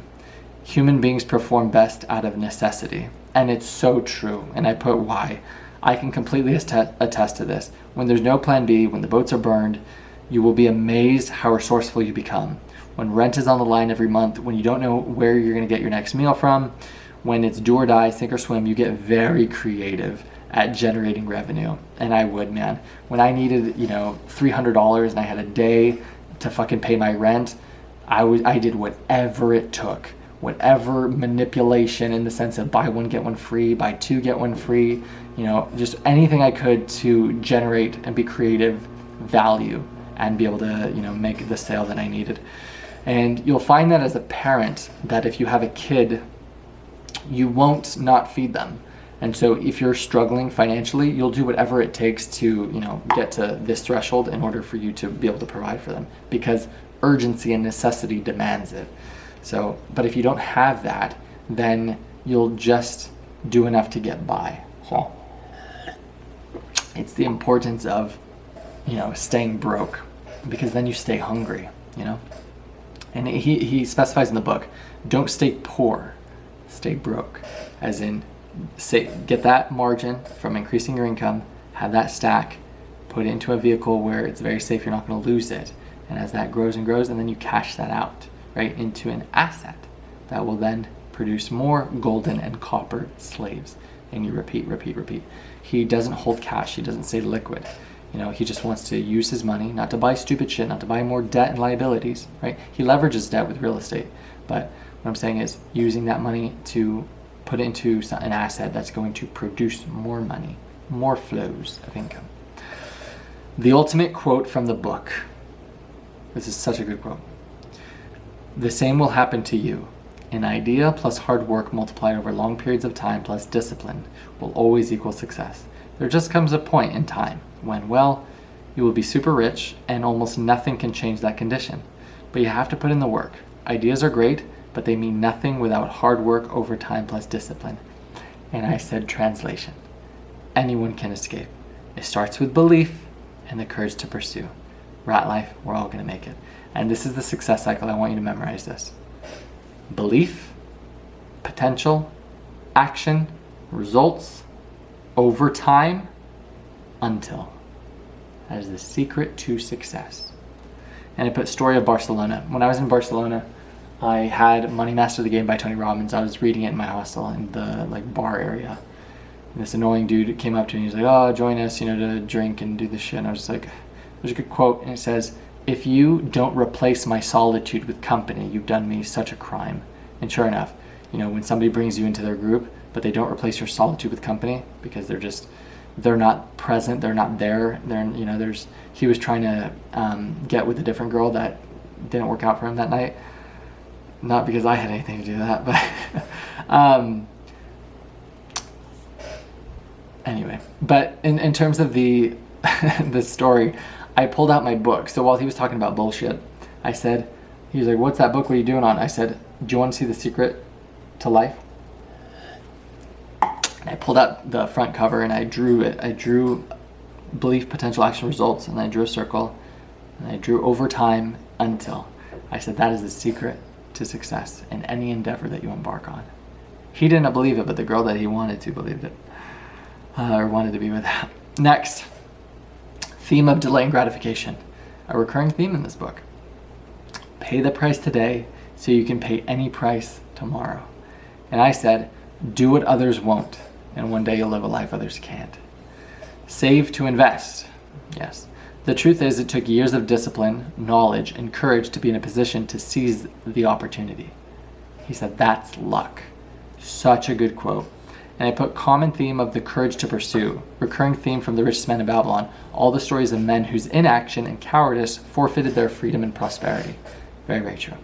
Human beings perform best out of necessity. And it's so true. And I put why. I can completely attest to this. When there's no plan B, when the boats are burned, you will be amazed how resourceful you become. When rent is on the line every month, when you don't know where you're going to get your next meal from, when it's do or die, sink or swim, you get very creative at generating revenue. And I would, man. When I needed, you know, $300 and I had a day to fucking pay my rent, I did whatever it took. Whatever manipulation, in the sense of buy one, get one free, buy two, get one free, you know, just anything I could to generate and be creative value and be able to, you know, make the sale that I needed. And you'll find that as a parent, that if you have a kid, you won't not feed them. And so if you're struggling financially, you'll do whatever it takes to, you know, get to this threshold in order for you to be able to provide for them, because urgency and necessity demands it. So, but if you don't have that, then you'll just do enough to get by. So it's the importance of, you know, staying broke, because then you stay hungry, you know. And he specifies in the book, don't stay poor, stay broke. As in, get that margin from increasing your income, have that stack, put it into a vehicle where it's very safe, you're not going to lose it. And as that grows and grows, and then you cash that out, right, into an asset that will then produce more golden and copper slaves. And you repeat, repeat, repeat. He doesn't hold cash. He doesn't stay liquid. You know, he just wants to use his money, not to buy stupid shit, not to buy more debt and liabilities, right? He leverages debt with real estate. But what I'm saying is using that money to put it into an asset that's going to produce more money, more flows of income. The ultimate quote from the book. This is such a good quote. The same will happen to you. An idea plus hard work multiplied over long periods of time plus discipline will always equal success. There just comes a point in time when, well, you will be super rich and almost nothing can change that condition. But you have to put in the work. Ideas are great, but they mean nothing without hard work over time plus discipline. And I said translation. Anyone can escape. It starts with belief and the courage to pursue. Ratlife, we're all going to make it. And this is the success cycle. I want you to memorize this. Belief, potential, action, results, over time, until. That is the secret to success. And I put story of Barcelona. When I was in Barcelona, I had Money Master the Game by Tony Robbins. I was reading it in my hostel in the bar area. And this annoying dude came up to me. He's like, "Oh, join us, to drink and do this shit." And I was just like, there's a good quote, and it says, "If you don't replace my solitude with company, you've done me such a crime." And sure enough, when somebody brings you into their group, but they don't replace your solitude with company because they're not present, they're not there. He was trying to get with a different girl that didn't work out for him that night. Not because I had anything to do with that, but anyway. But in terms of the the story, I pulled out my book. So while he was talking about bullshit, I said, he was like, "What's that book? What are you doing on?" I said, "Do you want to see the secret to life?" I pulled out the front cover and I drew it. I drew belief, potential, action, results, and I drew a circle, and I drew over time until. I said that is the secret to success in any endeavor that you embark on. He didn't believe it, but the girl that he wanted to believed it, or wanted to be with. Next, theme of delaying gratification, a recurring theme in this book. Pay the price today so you can pay any price tomorrow. And I said, do what others won't, and one day you'll live a life others can't. Save to invest. Yes. The truth is, it took years of discipline, knowledge, and courage to be in a position to seize the opportunity. He said, that's luck. Such a good quote. And I put common theme of the courage to pursue, recurring theme from the richest man in Babylon, all the stories of men whose inaction and cowardice forfeited their freedom and prosperity. Very, very true.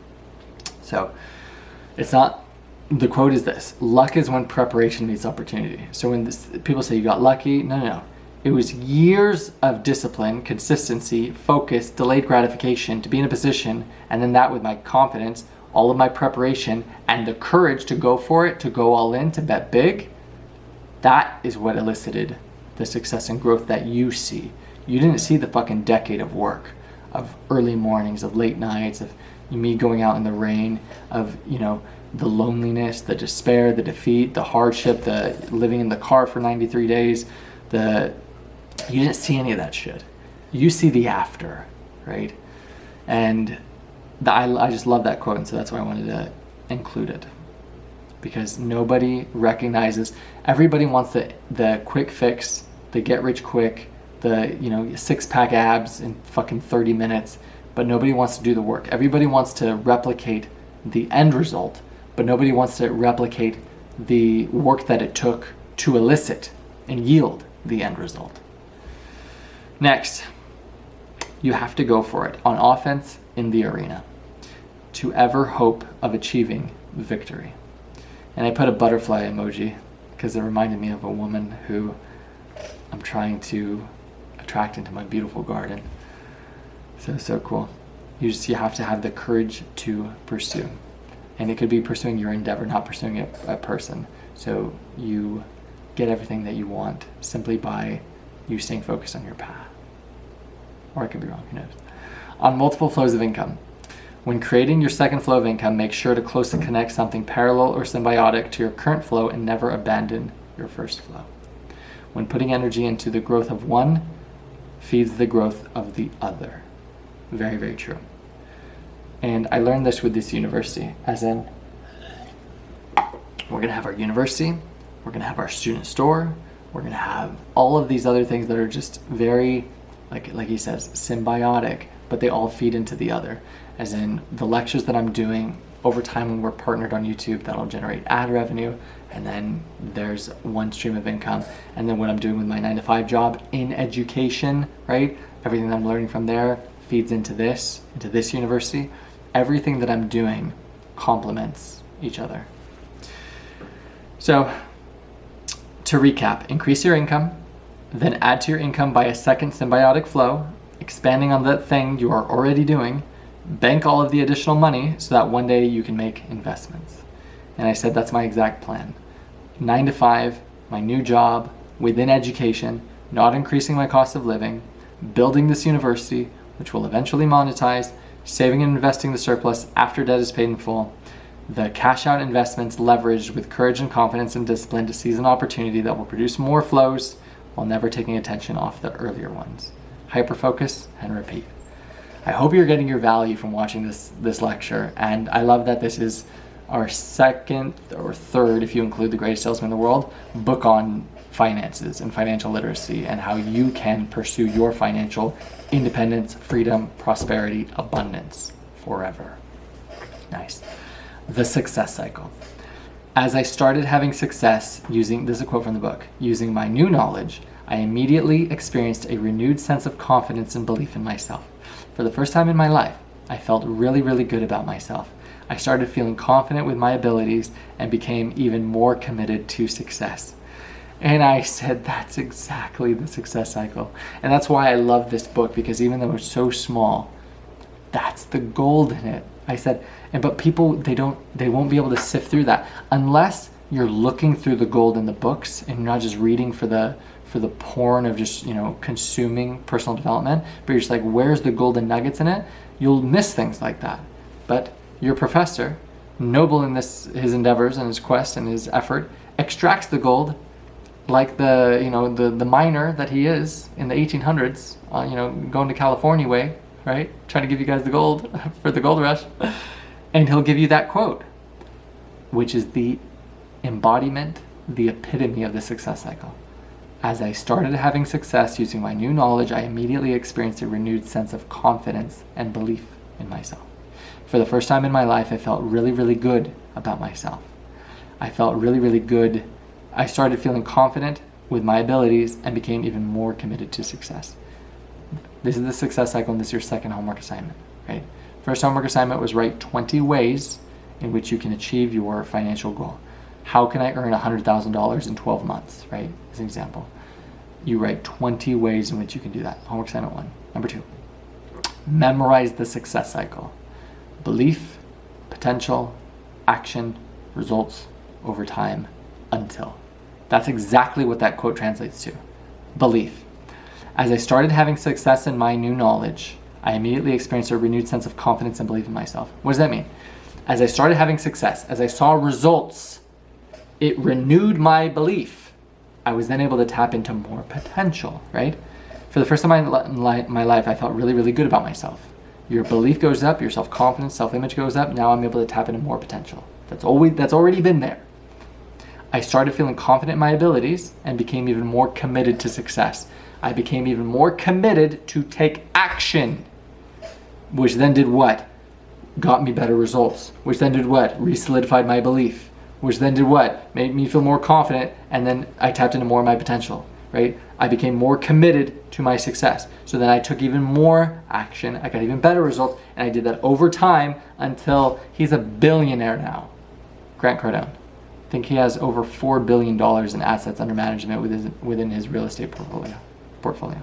So, it's not, the quote is this: luck is when preparation meets opportunity. So when people say you got lucky, no. It was years of discipline, consistency, focus, delayed gratification to be in a position, and then that with my confidence, all of my preparation, and the courage to go for it, to go all in, to bet big. That is what elicited the success and growth that you see. You didn't see the fucking decade of work, of early mornings, of late nights, of me going out in the rain, of, the loneliness, the despair, the defeat, the hardship, the living in the car for 93 days, you didn't see any of that shit. You see the after, right? And I just love that quote, and so that's why I wanted to include it. Because nobody recognizes, everybody wants the quick fix, the get rich quick, the 6-pack abs in fucking 30 minutes, but nobody wants to do the work. Everybody wants to replicate the end result, but nobody wants to replicate the work that it took to elicit and yield the end result. Next, you have to go for it on offense in the arena to ever hope of achieving victory. And I put a butterfly emoji because it reminded me of a woman who I'm trying to attract into my beautiful garden. So cool. You have to have the courage to pursue. And it could be pursuing your endeavor, not pursuing a person. So you get everything that you want simply by you staying focused on your path. Or I could be wrong, who knows. On multiple flows of income. When creating your second flow of income, make sure to closely connect something parallel or symbiotic to your current flow and never abandon your first flow. When putting energy into the growth of one, feeds the growth of the other. Very, very true. And I learned this with this university, as in, we're going to have our university, we're going to have our student store, we're going to have all of these other things that are just very, like he says, symbiotic, but they all feed into the other. As in, the lectures that I'm doing over time when we're partnered on YouTube, that'll generate ad revenue, and then there's one stream of income. And then what I'm doing with my 9-to-5 job in education, right? Everything that I'm learning from there feeds into this university. Everything that I'm doing complements each other. So, to recap, increase your income, then add to your income by a second symbiotic flow, expanding on that thing you are already doing, bank all of the additional money so that one day you can make investments. And I said that's my exact plan. 9 to 5, my new job, within education, not increasing my cost of living, building this university, which will eventually monetize, saving and investing the surplus after debt is paid in full, the cash out investments leveraged with courage and confidence and discipline to seize an opportunity that will produce more flows while never taking attention off the earlier ones. Hyper-focus and repeat. I hope you're getting your value from watching this lecture, and I love that this is our second or third, if you include The Greatest Salesman in the World, book on finances and financial literacy and how you can pursue your financial independence, freedom, prosperity, abundance forever. Nice. The success cycle. As I started having success using, this is a quote from the book, using my new knowledge, I immediately experienced a renewed sense of confidence and belief in myself. For the first time in my life, I felt really, really good about myself. I started feeling confident with my abilities and became even more committed to success. And I said, that's exactly the success cycle. And that's why I love this book, because even though it's so small, that's the gold in it. I said, but people, they won't be able to sift through that unless you're looking through the gold in the books, and you're not just reading for the porn of just, consuming personal development, but you're just like, where's the golden nuggets in it? You'll miss things like that. But your professor, noble in his endeavors and his quest and his effort, extracts the gold like the miner that he is in the 1800s, going to California way, right? Trying to give you guys the gold for the gold rush. And he'll give you that quote, which is the embodiment, the epitome of the success cycle. As I started having success using my new knowledge, I immediately experienced a renewed sense of confidence and belief in myself. For the first time in my life, I felt really, really good about myself. I felt really, really good. I started feeling confident with my abilities and became even more committed to success. This is the success cycle, and this is your second homework assignment, right? First homework assignment was write 20 ways in which you can achieve your financial goal. How can I earn $100,000 in 12 months, right? As an example. You write 20 ways in which you can do that. Homework assignment 1. Number 2, memorize the success cycle. Belief, potential, action, results, over time, until. That's exactly what that quote translates to. Belief. As I started having success in my new knowledge, I immediately experienced a renewed sense of confidence and belief in myself. What does that mean? As I started having success, as I saw results, it renewed my belief. I was then able to tap into more potential, right? For the first time in my life, I felt really, really good about myself. Your belief goes up, your self-confidence, self-image goes up. Now I'm able to tap into more potential. That's already been there. I started feeling confident in my abilities and became even more committed to success. I became even more committed to take action, which then did what? Got me better results, which then did what? Re-solidified my belief, which then did what? Made me feel more confident, and then I tapped into more of my potential, right? I became more committed to my success. So then I took even more action, I got even better results, and I did that over time until he's a billionaire now. Grant Cardone. I think he has over $4 billion in assets under management within his real estate portfolio.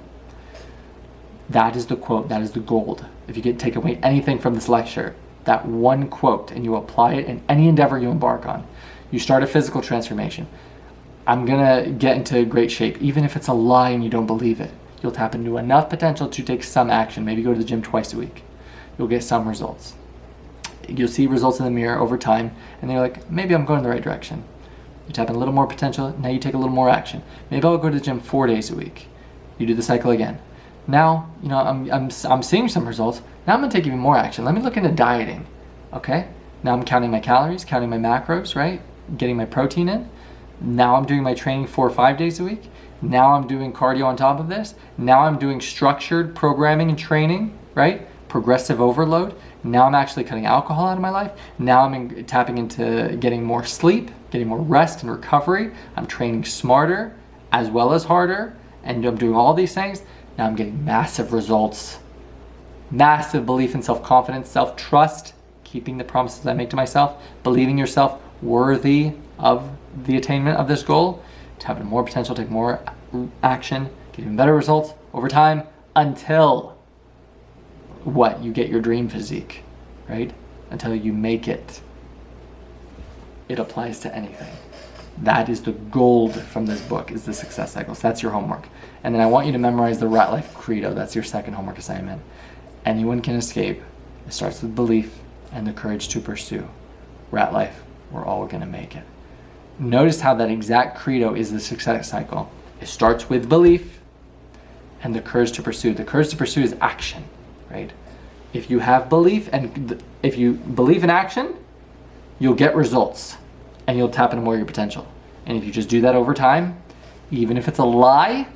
That is the quote, that is the gold. If you could take away anything from this lecture, that one quote, and you apply it in any endeavor you embark on. You start a physical transformation. I'm gonna get into great shape, even if it's a lie and you don't believe it. You'll tap into enough potential to take some action, maybe go to the gym twice a week. You'll get some results. You'll see results in the mirror over time, and you're like, maybe I'm going in the right direction. You tap in a little more potential, now you take a little more action. Maybe I'll go to the gym 4 days a week. You do the cycle again. Now, I'm seeing some results. Now I'm gonna take even more action. Let me look into dieting, okay? Now I'm counting my calories, counting my macros, right? Getting my protein in. Now I'm doing my training 4 or 5 days a week. Now I'm doing cardio on top of this. Now I'm doing structured programming and training, right? Progressive overload. Now I'm actually cutting alcohol out of my life. Now I'm tapping into getting more sleep, getting more rest and recovery. I'm training smarter as well as harder, and I'm doing all these things. Now I'm getting massive results, massive belief in self-confidence, self-trust, keeping the promises I make to myself, believing yourself worthy of the attainment of this goal, to have more potential, take more action, get even better results over time until what? You get your dream physique, right? Until you make it. It applies to anything. That is the gold from this book, is the success cycle. So that's your homework. And then I want you to memorize the Ratlife credo. That's your second homework assignment. Anyone can escape. It starts with belief and the courage to pursue. Ratlife, we're all gonna make it. Notice how that exact credo is the success cycle. It starts with belief and the courage to pursue. The courage to pursue is action, right? If you have belief and if you believe in action, you'll get results and you'll tap into more of your potential. And if you just do that over time, even if it's a lie,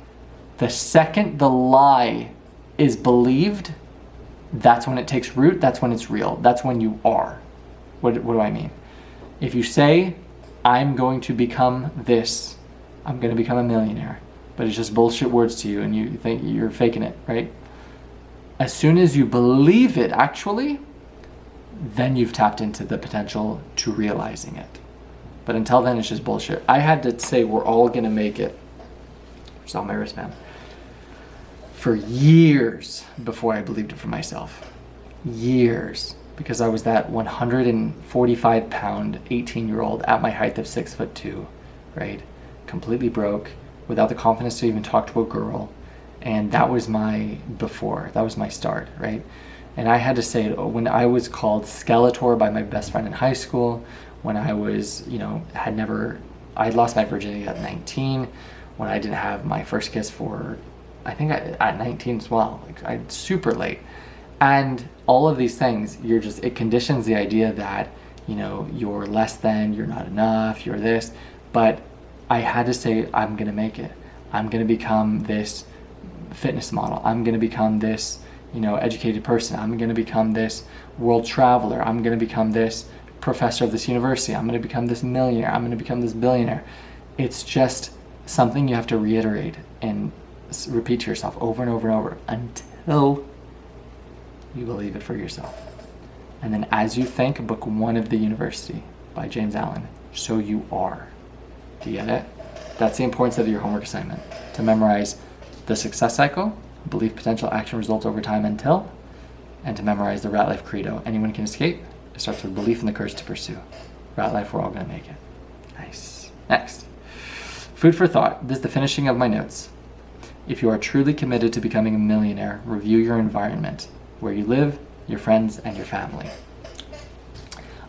the second the lie is believed, that's when it takes root, that's when it's real, that's when you are. What do I mean? If you say, I'm going to become this, I'm going to become a millionaire, but it's just bullshit words to you and you think you're faking it, right? As soon as you believe it actually, then you've tapped into the potential to realizing it. But until then, it's just bullshit. I had to say we're all gonna make it. It's on my wristband. For years before I believed it for myself. Years. because I was that 145 pound 18-year-old at my height of 6'2", right? Completely broke, without the confidence to even talk to a girl. And that was my before, that was my start, right? And I had to say it when I was called Skeletor by my best friend in high school, when I was, I'd lost my virginity at 19, when I didn't have my first kiss for, at 19 as well, super late. And all of these things, it conditions the idea that, you're less than, you're not enough, you're this. But I had to say, I'm gonna make it. I'm gonna become this fitness model. I'm gonna become this, educated person. I'm gonna become this world traveler. I'm gonna become this professor of this university. I'm gonna become this millionaire. I'm gonna become this billionaire. It's just something you have to reiterate and repeat to yourself over and over and over until you believe it for yourself. And then as you think, book 1 of The University by James Allen. So you are. Do you get it? That's the importance of your homework assignment. To memorize the success cycle, belief, potential, action, result over time until, and to memorize the Ratlife credo. Anyone can escape. It starts with belief and the courage to pursue. Ratlife, we're all gonna make it. Nice. Next. Food for thought. This is the finishing of my notes. If you are truly committed to becoming a millionaire, review your environment, where you live, your friends, and your family.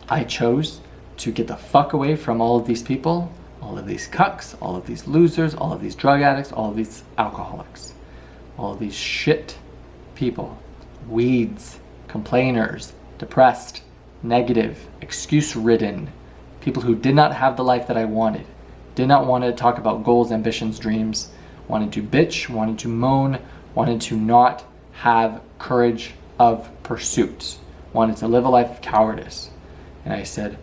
I chose to get the fuck away from all of these people, all of these cucks, all of these losers, all of these drug addicts, all of these alcoholics, all of these shit people, weeds, complainers, depressed, negative, excuse-ridden, people who did not have the life that I wanted, did not want to talk about goals, ambitions, dreams, wanted to bitch, wanted to moan, wanted to not have courage of pursuit, wanted to live a life of cowardice. And I said,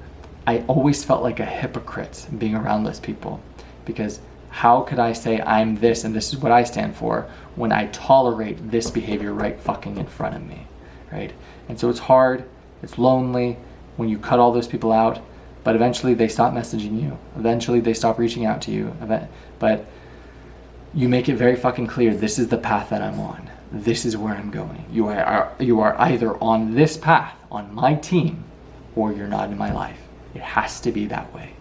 I always felt like a hypocrite being around those people, because how could I say I'm this and this is what I stand for when I tolerate this behavior right fucking in front of me, right? And so it's hard, it's lonely when you cut all those people out, but eventually they stop messaging you. Eventually they stop reaching out to you. But you make it very fucking clear, this is the path that I'm on. This is where I'm going. You are either on this path, on my team, or you're not in my life. It has to be that way.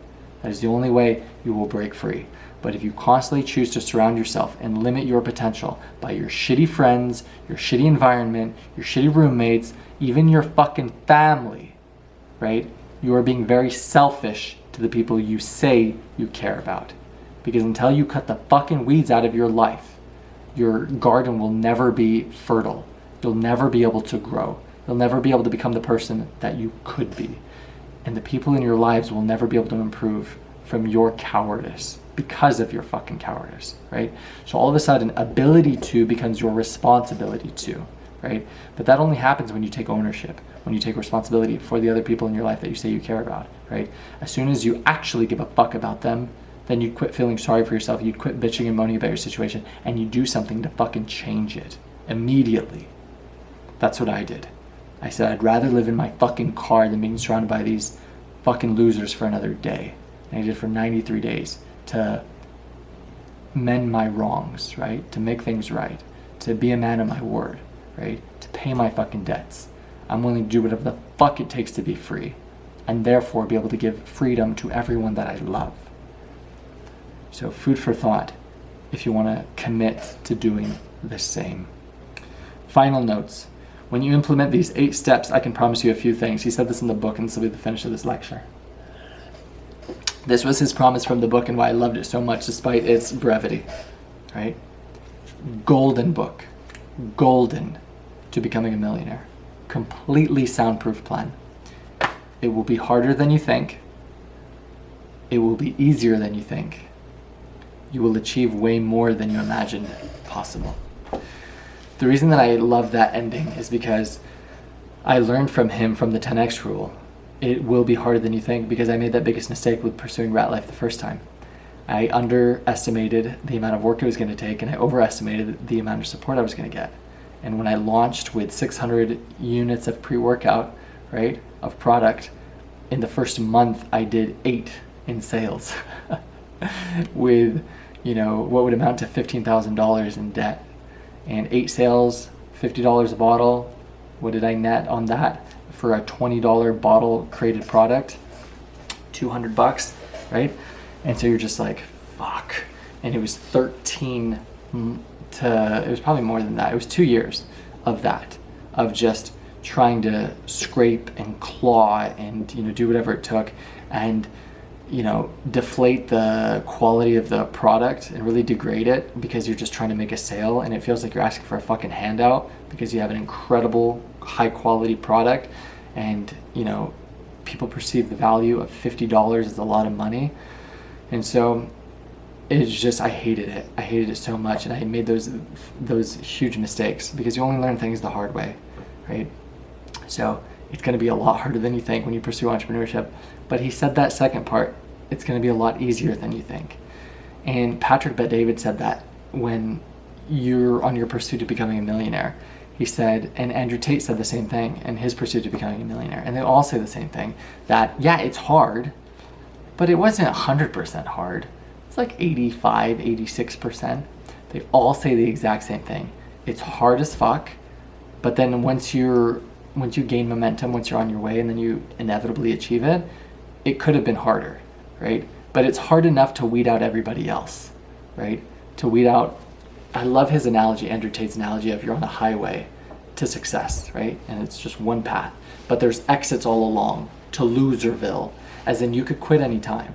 That is the only way you will break free. But if you constantly choose to surround yourself and limit your potential by your shitty friends, your shitty environment, your shitty roommates, even your fucking family, right? You are being very selfish to the people you say you care about. Because until you cut the fucking weeds out of your life, your garden will never be fertile. You'll never be able to grow. You'll never be able to become the person that you could be. And the people in your lives will never be able to improve from your cowardice because of your fucking cowardice, right? So all of a sudden, ability to becomes your responsibility to, right? But that only happens when you take ownership, when you take responsibility for the other people in your life that you say you care about, right? As soon as you actually give a fuck about them, then you'd quit feeling sorry for yourself, you'd quit bitching and moaning about your situation, and you do something to fucking change it immediately. That's what I did. I said, I'd rather live in my fucking car than being surrounded by these fucking losers for another day. And I did it for 93 days to mend my wrongs, right? To make things right. To be a man of my word, right? To pay my fucking debts. I'm willing to do whatever the fuck it takes to be free. And therefore be able to give freedom to everyone that I love. So food for thought if you want to commit to doing the same. Final notes. When you implement these 8 steps, I can promise you a few things. He said this in the book, and this will be the finish of this lecture. This was his promise from the book and why I loved it so much despite its brevity, right? Golden book. Golden to becoming a millionaire. Completely soundproof plan. It will be harder than you think. It will be easier than you think. You will achieve way more than you imagined possible. The reason that I love that ending is because I learned from him from the 10x rule. It will be harder than you think because I made that biggest mistake with pursuing Ratlife the first time. I underestimated the amount of work it was going to take, and I overestimated the amount of support I was going to get. And when I launched with 600 units of pre-workout, right, of product, in the first month I did 8 in sales with, what would amount to $15,000 in debt. And 8 sales, $50 a bottle. What did I net on that? for a $20 bottle created product, $200, right? And so you're just like, fuck. And it was 13 to, it was probably more than that. It was 2 years of that, of just trying to scrape and claw and, you know, do whatever it took and, you know, deflate the quality of the product and really degrade it because you're just trying to make a sale, and it feels like you're asking for a fucking handout because you have an incredible high quality product, and, you know, people perceive the value of $50 as a lot of money. And so it's just, I hated it so much, and I made those huge mistakes because you only learn things the hard way, right? So it's going to be a lot harder than you think when you pursue entrepreneurship. But he said that second part, it's going to be a lot easier than you think. And Patrick Bet-David said that when you're on your pursuit of becoming a millionaire. He said, and Andrew Tate said the same thing in his pursuit of becoming a millionaire. And they all say the same thing, that yeah, it's hard, but it wasn't 100% hard. It's like 85, 86%. They all say the exact same thing. It's hard as fuck, but then once you gain momentum, once you're on your way and then you inevitably achieve it, it could have been harder, right? But it's hard enough to weed out everybody else, right? To weed out, I love his analogy, Andrew Tate's analogy of you're on a highway to success, right? And it's just one path, but there's exits all along to Loserville, as in you could quit anytime,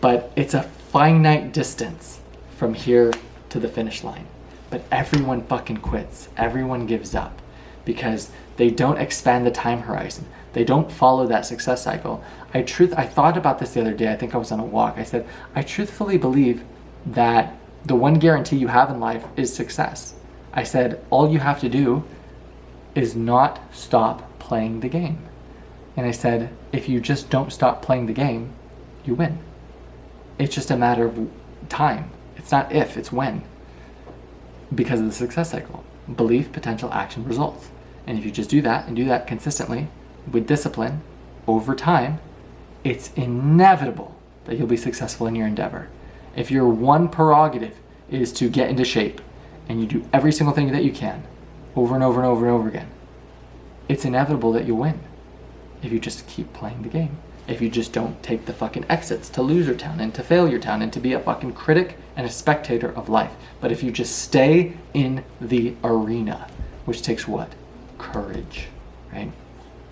but it's a finite distance from here to the finish line. But everyone fucking quits. Everyone gives up because they don't expand the time horizon. They don't follow that success cycle. I thought about this the other day. I think I was on a walk. I said, I truthfully believe that the one guarantee you have in life is success. I said, all you have to do is not stop playing the game. And I said, if you just don't stop playing the game, you win. It's just a matter of time. It's not if, it's when. Because of the success cycle. Belief, potential, action, results. And if you just do that and do that consistently with discipline over time, it's inevitable that you'll be successful in your endeavor. If your one prerogative is to get into shape and you do every single thing that you can over and over and over and over again, it's inevitable that you'll win if you just keep playing the game. If you just don't take the fucking exits to loser town and to failure town and to be a fucking critic and a spectator of life. But if you just stay in the arena, which takes what? Courage, right?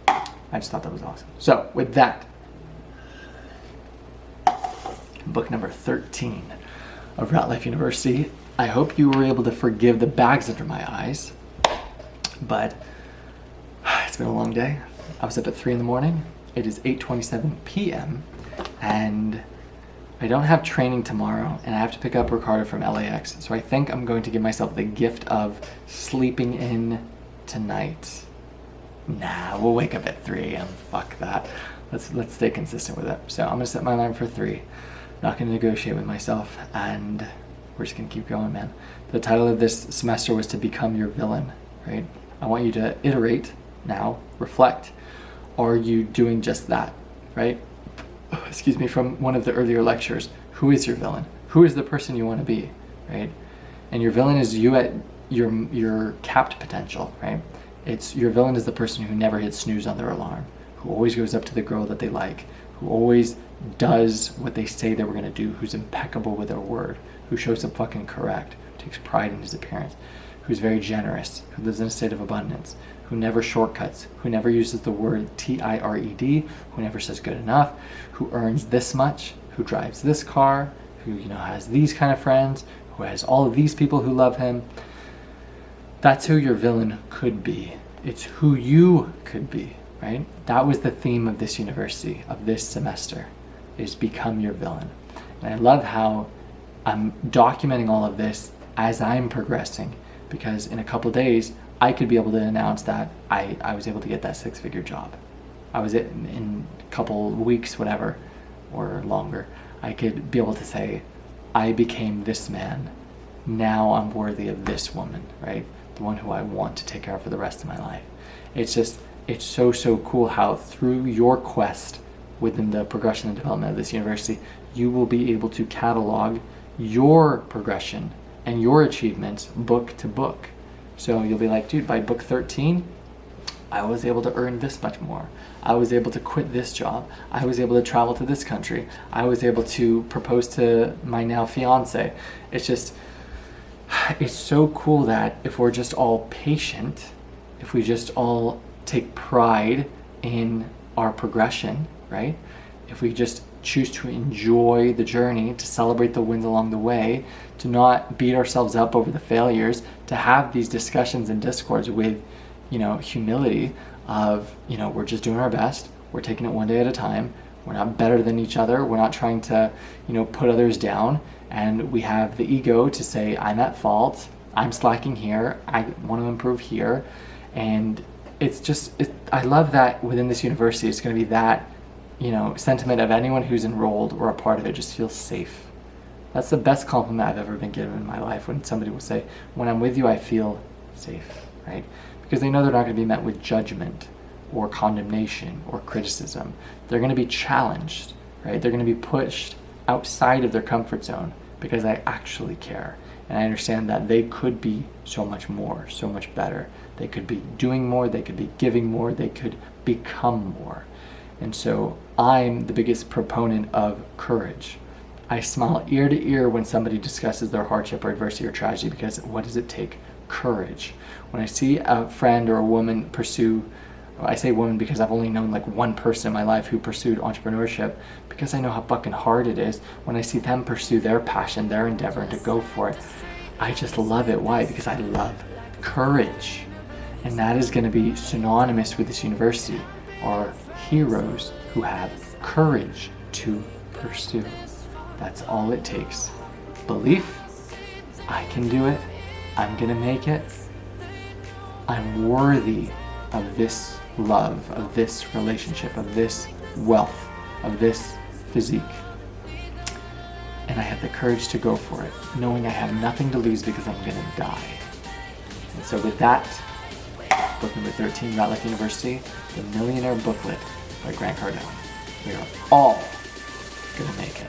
I just thought that was awesome. So with that, book number 13 of Ratlife University. I hope you were able to forgive the bags under my eyes, but it's been a long day. I was up at 3 in the morning. It is 8:27 p.m. and I don't have training tomorrow, and I have to pick up Ricardo from LAX. So I think I'm going to give myself the gift of sleeping in tonight. Nah, we'll wake up at 3 a.m. Fuck that. Let's stay consistent with it. So I'm gonna set my alarm for 3. Not gonna negotiate with myself, and we're just gonna keep going, man. The title of this semester was to become your villain, right? I want you to iterate now, reflect. Are you doing just that, right? Excuse me, from one of the earlier lectures. Who is your villain? Who is the person you want to be, right? And your villain is you at your capped potential, right? Your villain is the person who never hits snooze on their alarm, who always goes up to the girl that they like, who always does what they say they were going to do, who's impeccable with their word, who shows up fucking correct, who takes pride in his appearance, who's very generous, who lives in a state of abundance, who never shortcuts, who never uses the word TIRED, who never says good enough, who earns this much, who drives this car, who has these kind of friends, who has all of these people who love him. That's who your villain could be. It's who you could be, right? That was the theme of this university, of this semester, is become your villain. And I love how I'm documenting all of this as I'm progressing, because in a couple days, I could be able to announce that I was able to get that 6-figure job. I was in a couple weeks, whatever, or longer. I could be able to say, I became this man. Now I'm worthy of this woman, right? The one who I want to take care of for the rest of my life. It's so cool how through your quest within the progression and development of this university, you will be able to catalog your progression and your achievements book to book. So you'll be like, dude, by book 13, I was able to earn this much more. I was able to quit this job. I was able to travel to this country. I was able to propose to my now fiance. It's so cool that if we're just all patient, if we just all take pride in our progression, right? If we just choose to enjoy the journey, to celebrate the wins along the way, to not beat ourselves up over the failures, to have these discussions and discords with, humility of, we're just doing our best. We're taking it one day at a time. We're not better than each other. We're not trying to, put others down. And we have the ego to say, I'm at fault. I'm slacking here. I want to improve here. And I love that within this university, it's going to be that, sentiment of anyone who's enrolled or a part of it just feels safe. That's the best compliment I've ever been given in my life, when somebody will say, when I'm with you, I feel safe, right? Because they know they're not going to be met with judgment or condemnation or criticism. They're going to be challenged, right? They're going to be pushed outside of their comfort zone because I actually care. And I understand that they could be so much more, so much better. They could be doing more, they could be giving more, they could become more. And so I'm the biggest proponent of courage. I smile ear to ear when somebody discusses their hardship or adversity or tragedy, because what does it take? Courage. When I see a friend or a woman pursue, I say woman because I've only known like one person in my life who pursued entrepreneurship, because I know how fucking hard it is. When I see them pursue their passion, their endeavor, and to go for it, I just love it. Why? Because I love courage. And that is going to be synonymous with this university, are heroes who have courage to pursue. That's all it takes. Belief, I can do it. I'm going to make it. I'm worthy of this love, of this relationship, of this wealth, of this physique. And I have the courage to go for it, knowing I have nothing to lose because I'm going to die. And so with that, book number 13, Ratlife University, The Millionaire Booklet by Grant Cardone. We are all going to make it.